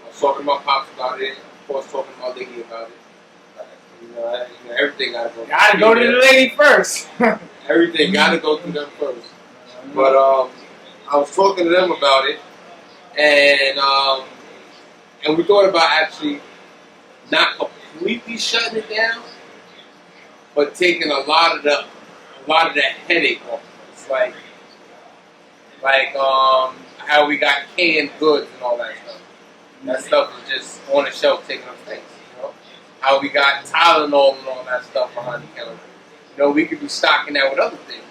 I was talking about Pops about it, of course talking about Deli about it. You know, everything gotta go. Gotta go to the lady first. Everything gotta go through them first. But I was talking to them about it, and we thought about actually not completely shutting it down, but taking a lot of the headache off. It's like how we got canned goods and all that stuff. That stuff is just on the shelf taking up space. You know, how we got Tylenol and all that stuff behind the counter. You know, we could be stocking that with other things.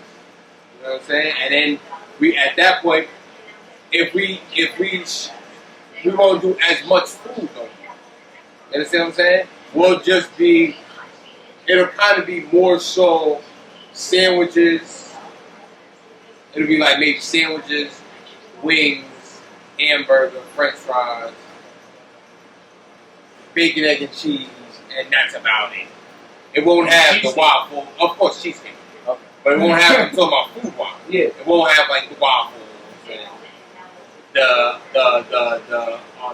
You know what I'm saying? And then we, at that point, if we won't do as much food though. You understand what I'm saying? We'll just be, it'll kind of be more so sandwiches. It'll be like maybe sandwiches, wings, hamburger, french fries, bacon, egg, and cheese, and that's about it. It won't have the waffle, of course, cheesecake. Okay. But it won't have, I'm talking about food waffle. Yeah. It won't have like the waffles and the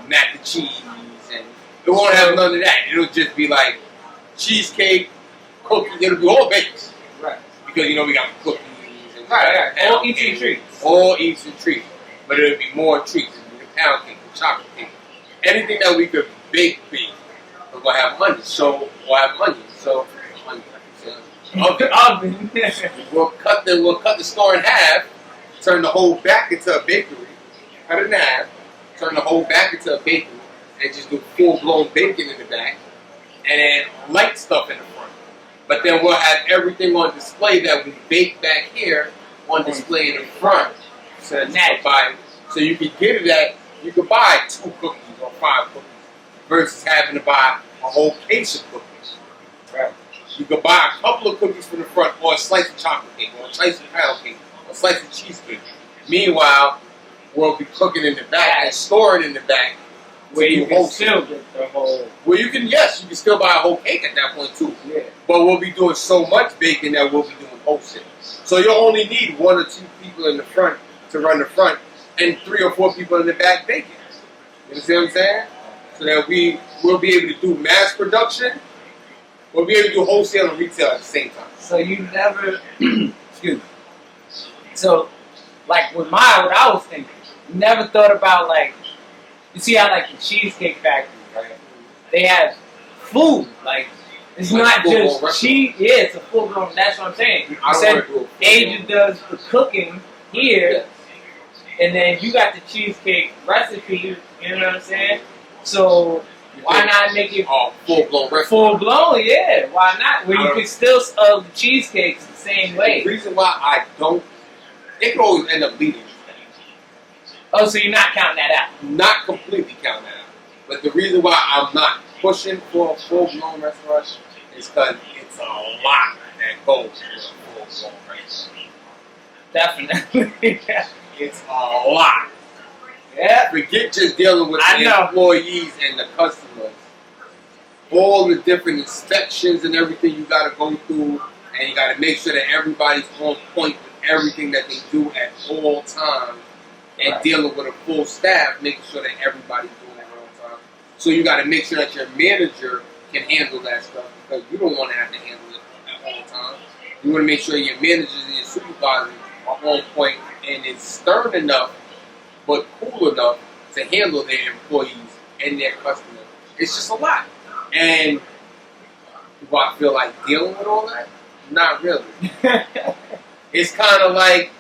mac and cheese, and it won't have none of that. It'll just be like cheesecake, cookies. It'll be all baked. Right. Because you know we got cookies and right. All eats and treats. All eats and treats. But it'll be more treats. It'll be the pound cake, the chocolate cake, anything that we could bake. But we'll have onions. So we'll have onions. So oven. We'll cut the store in half, turn the whole back into a bakery, cut it in half, turn the whole back into a bakery, and just do full-blown bacon in the back, and then light stuff in the front. But then we'll have everything on display that we bake back here on display in the front. So you can get it at, you can buy 2 cookies or 5 cookies versus having to buy a whole case of cookies. Right. You can buy a couple of cookies from the front, or a slice of chocolate cake, or a slice of pound cake, or a slice of cheesecake. Meanwhile, we'll be cooking in the back and storing in the back. Where you can still get the whole... Well, you can still buy a whole cake at that point too. Yeah. But we'll be doing so much baking that we'll be doing wholesale. So you'll only need 1 or 2 people in the front to run the front, and 3 or 4 people in the back baking. You understand what I'm saying? So that we'll be able to do mass production. We'll be able to do wholesale and retail at the same time. So you never, excuse me. So, like with what I was thinking, you never thought about like, you see how like the Cheesecake Factory, right? They have food, like it's like not just cheese. Yeah, it's a full blown. That's what I'm saying. You said Asia does the cooking here, Yes. and then you got the cheesecake recipe. You know what I'm saying? So why not make it full blown restaurant? full blown? Yeah, why not? Where you can still sell the cheesecakes the same way. The reason why I don't, it could always end up leading. Oh, so you're not counting that out? Not completely counting that out. But the reason why I'm not pushing for a full-blown restaurant is because it's a lot that goes for a full-blown restaurant. Definitely. It's a lot. Yeah. Forget just dealing with the employees and the customers. All the different inspections and everything you got to go through, and you got to make sure that everybody's on point with everything that they do at all times. And dealing with a full staff, making sure that everybody's doing it at all times. So you got to make sure that your manager can handle that stuff because you don't want to have to handle it at all times. You want to make sure your managers and your supervisors are on point and is stern enough, but cool enough to handle their employees and their customers. It's just a lot. And do I feel like dealing with all that? Not really. It's kind of like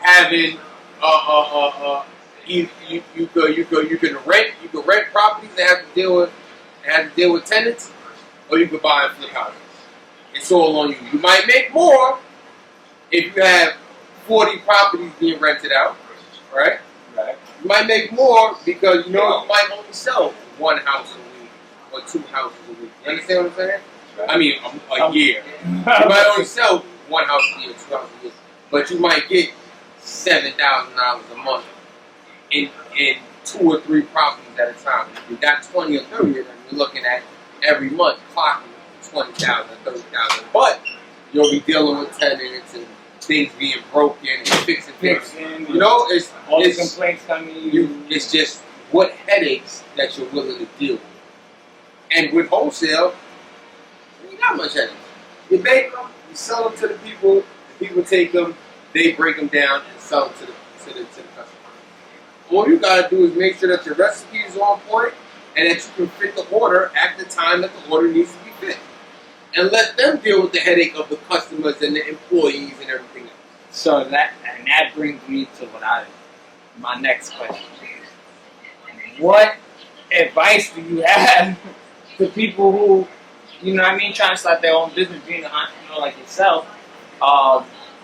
having you can rent properties that have to deal with tenants, or you could buy and flip houses. It's all on you. You might make more if you have 40 properties being rented out, right? Right. You might make more because you might only sell one house a week or two houses a week. You understand what I'm saying? Right. I mean, a year. You might only sell one house a year, two houses a year, but you might get $7,000 a month in 2 or 3 properties at a time. If you got 20 or 30, then you're looking at every month clocking 20,000, 30,000. But you'll be dealing with tenants and things being broken and fixing things. It's all the complaints coming. It's just what headaches that you're willing to deal with. And with wholesale, you ain't got much headaches. You bake them, you sell them to the people take them, they break them down and sell them to the customer. All you gotta do is make sure that your recipe is on point and that you can fit the order at the time that the order needs to be fit. And let them deal with the headache of the customers and the employees and everything else. So that brings me to my next question. What advice do you have to people who, trying to start their own business, being an entrepreneur like yourself?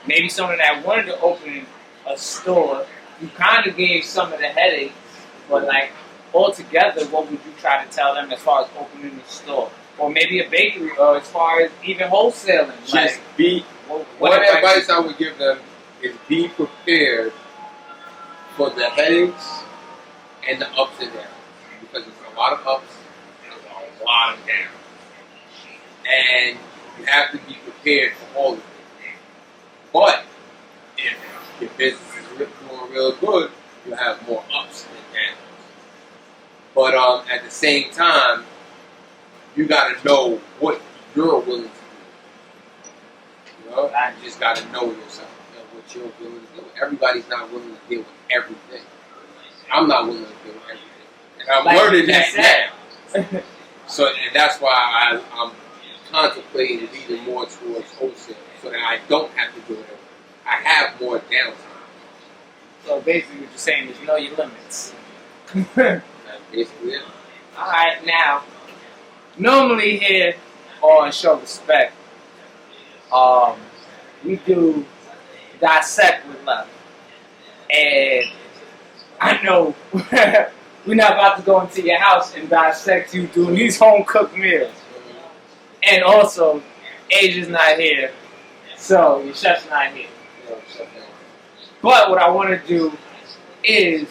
Maybe someone that wanted to open a store, you kind of gave some of the headaches, but like altogether, what would you try to tell them as far as opening a store? Or maybe a bakery, or as far as even wholesaling? Just what advice I would give them is be prepared for the headaches and the ups and downs. Because there's a lot of ups and a lot of downs. And you have to be prepared for all of it. But if your business is doing real good, you'll have more ups than downs. But at the same time, you got to know what you're willing to do. You just got to know yourself, what you're willing to do. Everybody's not willing to deal with everything. I'm not willing to deal with everything. And I'm learning that now. And that's why I'm contemplating leading more towards wholesale so that I don't have to do it. I have more downtime. So basically what you're saying is know your limits. That's basically it. Alright, now, normally here on Show Respect, we do Dissect with Love. And I know we're not about to go into your house and dissect you doing these home-cooked meals. And also, Asia's not here, so your chef's not here. But what I want to do is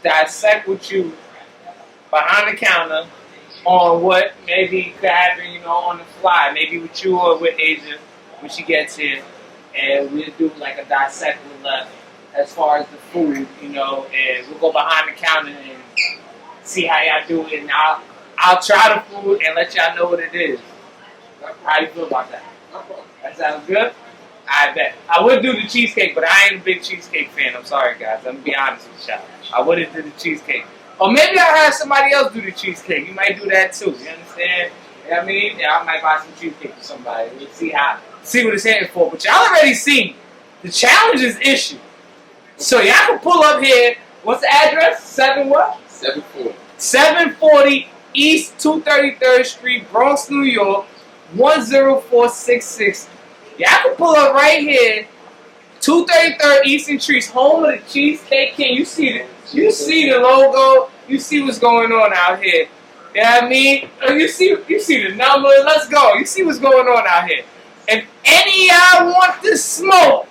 dissect with you behind the counter on what maybe could happen, on the fly. Maybe with you or with Asia when she gets here. And we'll do like a Dissect with Left as far as the food, and we'll go behind the counter and see how y'all do it, and I'll try the food and let y'all know what it is. How do you feel about that? That sounds good? I bet. I would do the cheesecake, but I ain't a big cheesecake fan. I'm sorry, guys. I'm going to be honest with y'all. I would have did the cheesecake. Or maybe I'll have somebody else do the cheesecake. You might do that too. You understand? You know what I mean? Yeah, I might buy some cheesecake for somebody. We'll see what it's heading for. But y'all already seen the challenge is issued. So y'all can pull up here. What's the address? 740 East 233rd Street, Bronx, New York, 10466. Y'all can pull up right here, 233rd Eastern Trees, home of the Cheesecake King. You see the logo. You see what's going on out here. You know what I mean? You see the number. Let's go. You see what's going on out here. If any of y'all want to smoke,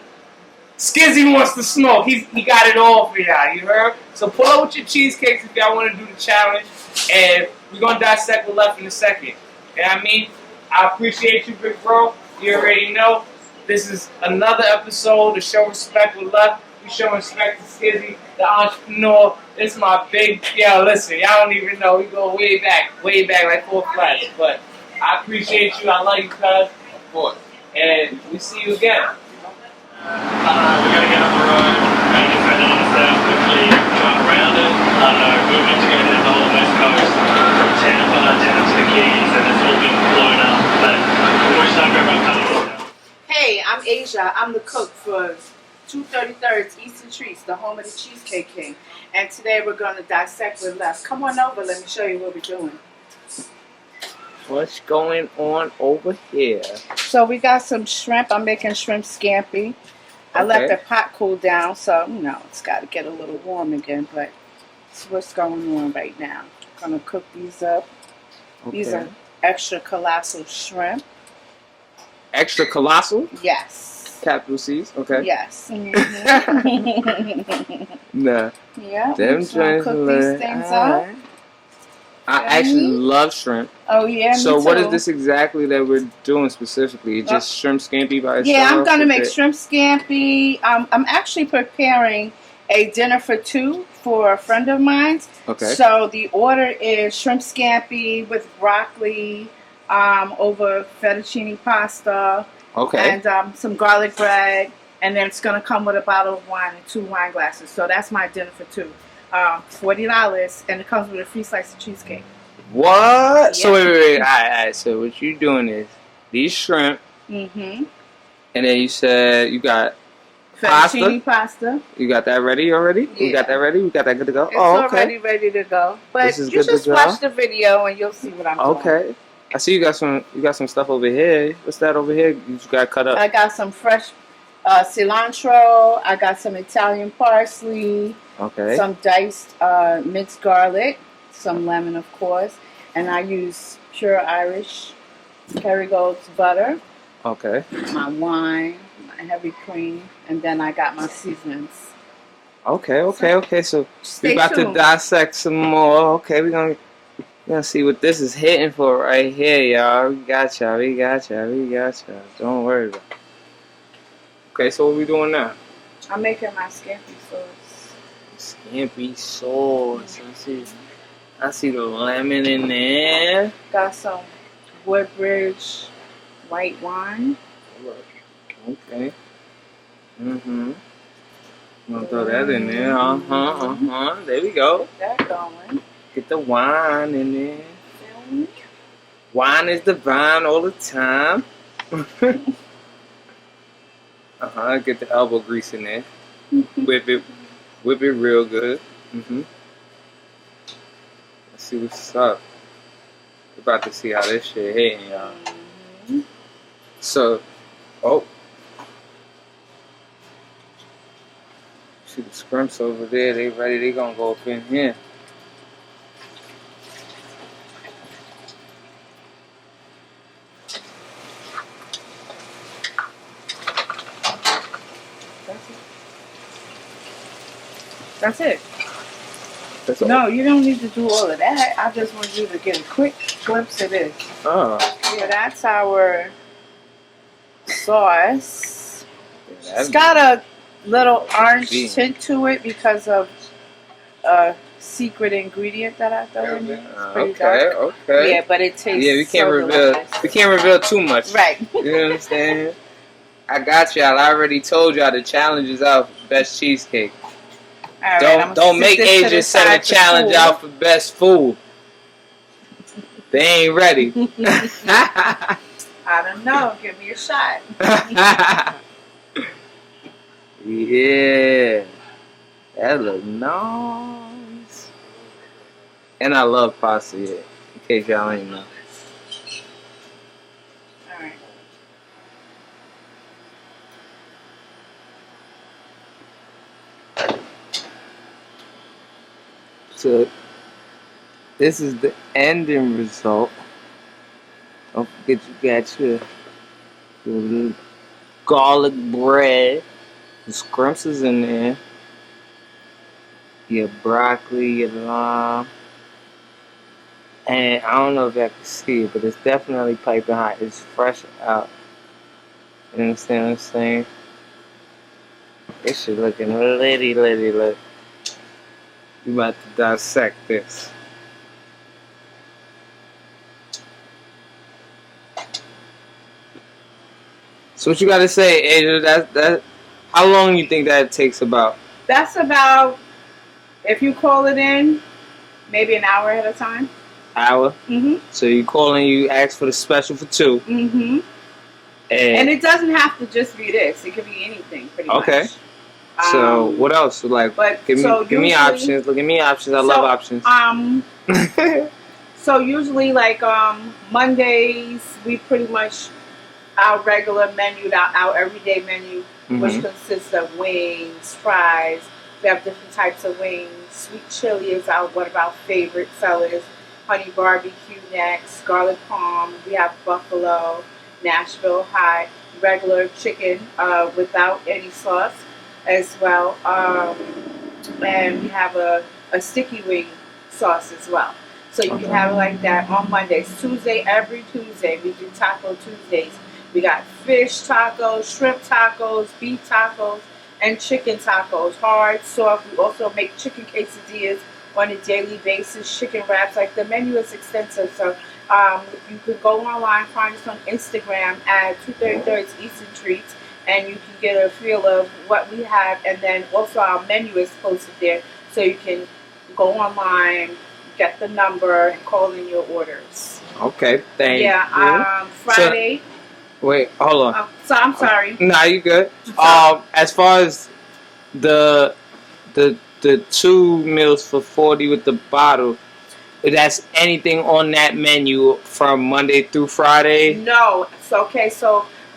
Scizzy wants to smoke. He got it all for y'all. You heard? So pull up with your cheesecakes if y'all want to do the challenge. And we're going to dissect with left in a second. You know what I mean? I appreciate you, big bro. You already know. This is another episode of Show Respect with Left. We show respect to Scizzy, the entrepreneur. This is my big, listen, y'all don't even know. We go way back like 4 flats. But I appreciate you. I love you, cuz. Of course. And we see you again. We're going to get on the road, going to get further on the south, quickly drive around it. Moving to go down the whole west coast, from Tampa down to the Keys, and it's all been blown up. But we wish everyone coming. Hey, I'm Iasia. I'm the cook for 233rd Eastern Treats, the home of the Cheesecake King. And today we're going to dissect with left. Come on over, let me show you what we're doing. What's going on over here? So we got some shrimp. I'm making shrimp scampi. I let the pot cool down, so, it's got to get a little warm again, but that's what's going on right now. I'm going to cook these up. Okay. These are extra colossal shrimp. Extra colossal? Yes. Capital C's? Okay. Yes. Nah. Yeah. Them so cook these things up. I actually love shrimp. Oh, yeah, So me what too. is this exactly that we're doing specifically? Just shrimp scampi by itself? Yeah, I'm going to make shrimp scampi. I'm actually preparing a dinner for 2 for a friend of mine. Okay. So the order is shrimp scampi with broccoli, over fettuccine pasta. Okay. And some garlic bread. And then it's going to come with a bottle of wine and 2 wine glasses. So that's my dinner for 2. $40, and it comes with a free slice of cheesecake. What? Yeah. So wait. All right. So what you're doing is these shrimp. Mm-hmm. And then you said you got fettuccine pasta. You got that ready already? Yeah. We got that ready? We got that good to go? It's already ready to go. But you just watch the video and you'll see what I'm doing. Okay. I see you got some stuff over here. What's that over here? You just got cut up. I got some fresh cilantro. I got some Italian parsley. Okay. Some diced minced garlic. Some lemon, of course. And I use pure Irish Kerrygold's butter. Okay. My wine, my heavy cream, and then I got my seasonings. Okay. So we're about to tuned. dissect some more. Okay, we're gonna see what this is hitting for right here, y'all. We got y'all. Don't worry about it. Okay, so what we doing now? I'm making my scampi sauce. Scampi sauce. I see the lemon in there. Got some Woodbridge white wine. Okay. Mm-hmm. I'm gonna throw that in there. There we go. That going. Get the wine in there. Wine is divine all the time. Get the elbow grease in there. Whip it real good. Let's see what's up. We're about to see how this shit hitting, y'all. So, see the scrimps over there. They ready. They gonna go up in here. That's it. That's all. No, you don't need to do all of that. I just want you to get a quick glimpse of this. Oh. Yeah, that's our sauce. It's got a little orange Bean. tint to it because of a secret ingredient that I throw in there. It's pretty dark. Okay. Yeah, but it tastes Yeah, we can't so reveal. delicious. We can't reveal too much. Right. You know what I'm saying? I got y'all. I already told y'all the challenge is out for best cheesecake. All right, Don't make Asia set a challenge out for best food. They ain't ready. I don't know. Give me a shot. Yeah. That look nice. And I love pasta, yeah. In case y'all ain't know. All right. So, this is the ending result. Don't forget you got your little garlic bread. The scrimps is in there. Your broccoli, your lime. And I don't know if y'all can see it, but it's definitely piping hot. It's fresh out. You understand what I'm saying? This shit looking litty. Look. You about to dissect this. So what you gotta say, Asia? That how long you think that takes about? That's about, if you call it in, maybe an hour ahead of time. Hour? Mm-hmm. So you call in, you ask for the special for 2. Mm-hmm. And it doesn't have to just be this. It could be anything, pretty much. Okay. So what else? Like, give me options. Look, give me options. I love options. So usually, like Mondays, we pretty much our regular menu, our everyday menu, which consists of wings, fries. We have different types of wings. Sweet chili is one of our favorite sellers. Honey barbecue next, garlic palm. We have buffalo, Nashville hot, regular chicken without any sauce as well. And we have a sticky wing sauce as well. So you can have it like that on Mondays. Every Tuesday, we do Taco Tuesdays. We got fish tacos, shrimp tacos, beef tacos, and chicken tacos. Hard, soft. We also make chicken quesadillas on a daily basis, chicken wraps. Like, the menu is extensive. So you could go online, find us on Instagram at 233 Eastern Treats, and you can get a feel of what we have. And then also our menu is posted there, so you can go online, get the number, and call in your orders. Okay, thank you. Yeah, Friday. Wait, hold on. So I'm sorry. Nah, you good. As far as the 2 meals for $40 with the bottle, that's anything on that menu from Monday through Friday? No. So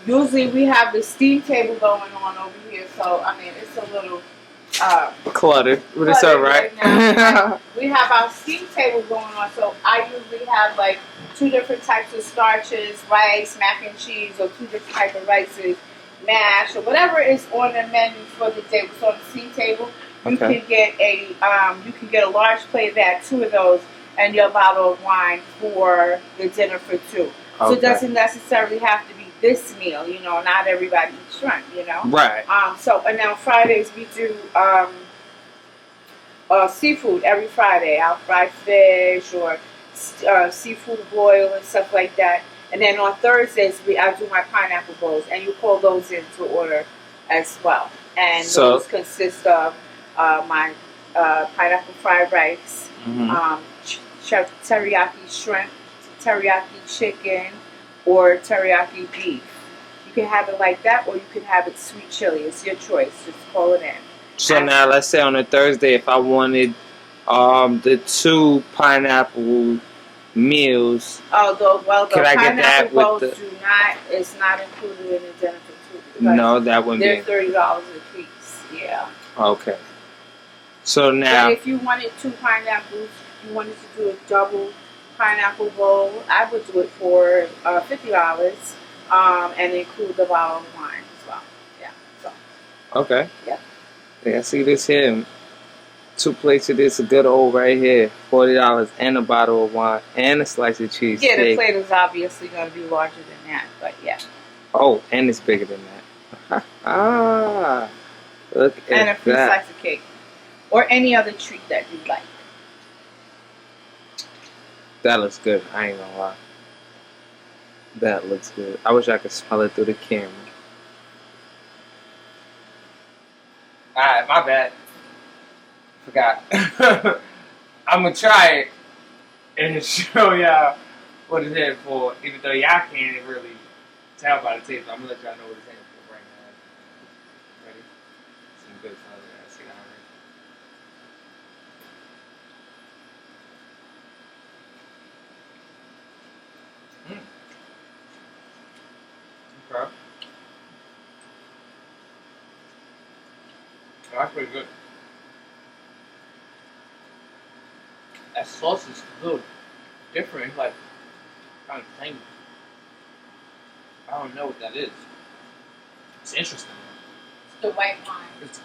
usually we have the steam table going on over here. So I mean, it's a little cluttered, but it's all right. Now. We have our steam table going on. So I usually have like 2 different types of starches, rice, mac and cheese, or 2 different types of rices, mash, or whatever is on the menu for the day. So on the steam table, you can get a large plate of that, 2 of those, and your bottle of wine for the dinner for 2. So it doesn't necessarily have to be this meal, you know. Not everybody eats shrimp, you know. Right. And now Fridays we do seafood every Friday. I'll fry fish or seafood boil and stuff like that. And then on Thursdays I do my pineapple bowls, and you call those in to order as well. And those consist of my pineapple fried rice, teriyaki shrimp, teriyaki chicken, or teriyaki beef. You can have it like that, or you can have it sweet chili. It's your choice. Just call it in. So now, let's say on a Thursday, if I wanted the 2 pineapple meals. The pineapple bowls it's not included in the dinner for 2. No, that wouldn't be. They're $30 a piece. Yeah. Okay. So now, but if you wanted 2 pineapples, you wanted to do a double pineapple bowl, I would do it for $50, and include the bottle of wine as well. Yeah. So. Okay. Yeah. Yeah. See this here. 2 plates of this, a good old right here, $40, and a bottle of wine, and a slice of cheese. Yeah, the plate is obviously going to be larger than that, but yeah. Oh, and it's bigger than that. Look and a at free that. slice of cake. Or any other treat that you like. That looks good. I ain't gonna lie. That looks good. I wish I could smell it through the camera. Alright, my bad. Forgot. I'm gonna try it and show y'all what it's in for, even though y'all can't really tell by the taste. I'm gonna let y'all know what it's in for right now. Ready? Some good stuff. See that already? Okay. Oh, that's pretty good. That sauce is a little different. It's like kind of tangy. I don't know what that is. It's interesting. The white wine. It's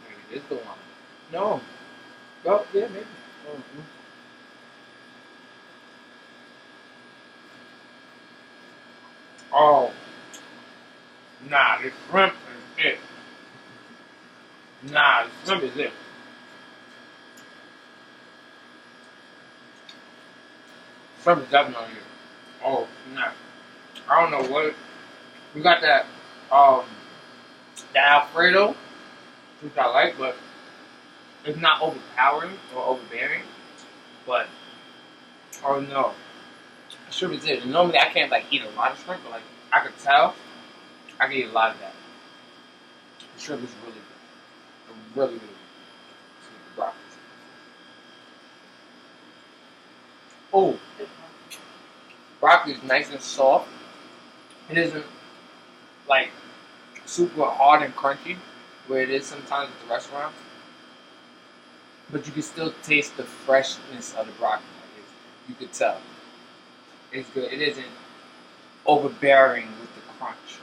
maybe it is the one. No. Well, yeah, maybe. Oh. Nah, the shrimp is it. Nah, the shrimp is it. Shrimp is definitely it. Oh, nah. I don't know what. We got that, the Alfredo, which I like, but it's not overpowering or overbearing. But, oh no. Shrimp is it. And normally I can't, like, eat a lot of shrimp, but, like, I could tell I can eat a lot of that. The shrimp is really good. Really, really good. The broccoli. Oh, broccoli is nice and soft. It isn't like super hard and crunchy where it is sometimes at the restaurant, but you can still taste the freshness of the broccoli. Like you could tell it's good. It isn't overbearing with the crunch.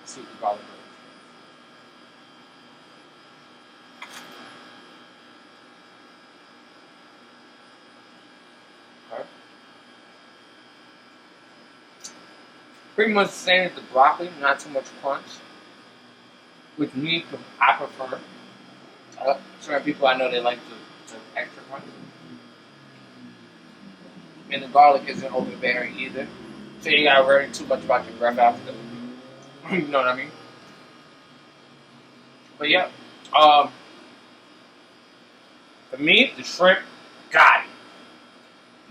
Let's see what the garlic is. Okay. Pretty much the same as the broccoli, not too much crunch. With me, I prefer. Certain people I know they like the extra crunch. And the garlic isn't overbearing either. So you ain't gotta worry too much about your breath after. You know what I mean? But yeah. For me, the shrimp, got it.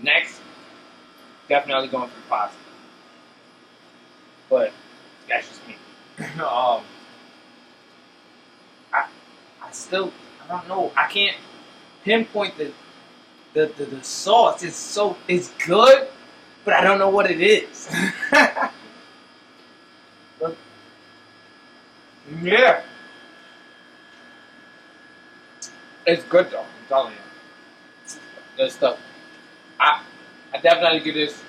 Next, definitely going for the pasta. But that's just me. I don't know. I can't pinpoint the sauce. It's good, but I don't know what it is. But, yeah. It's good though, I'm telling you. Good stuff. I definitely give this.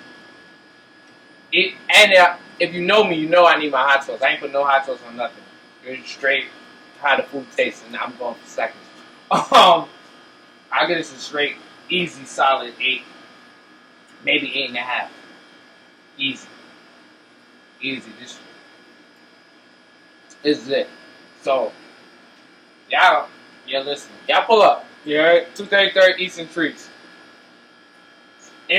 If you know me, you know I need my hot sauce. I ain't put no hot sauce on nothing. It's straight how the food tastes, and I'm going for seconds. I give this a straight, easy, solid 8, maybe 8.5. Easy. This is it. So, y'all, listen. Y'all pull up. You heard? 233 Eastern Treats. It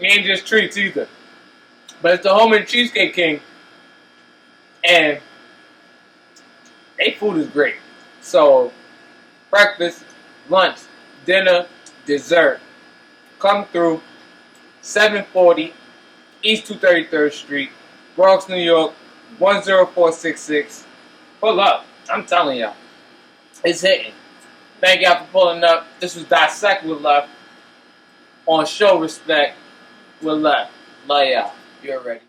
ain't just treats either. But it's the home of the Cheesecake King. And they food is great. So, breakfast, lunch, dinner, dessert. Come through 740 East 233rd Street, Bronx, New York, 10466. Pull up. I'm telling y'all. It's hitting. Thank y'all for pulling up. This was Dissect with Left on Show Respect with Left. Love y'all. You're ready.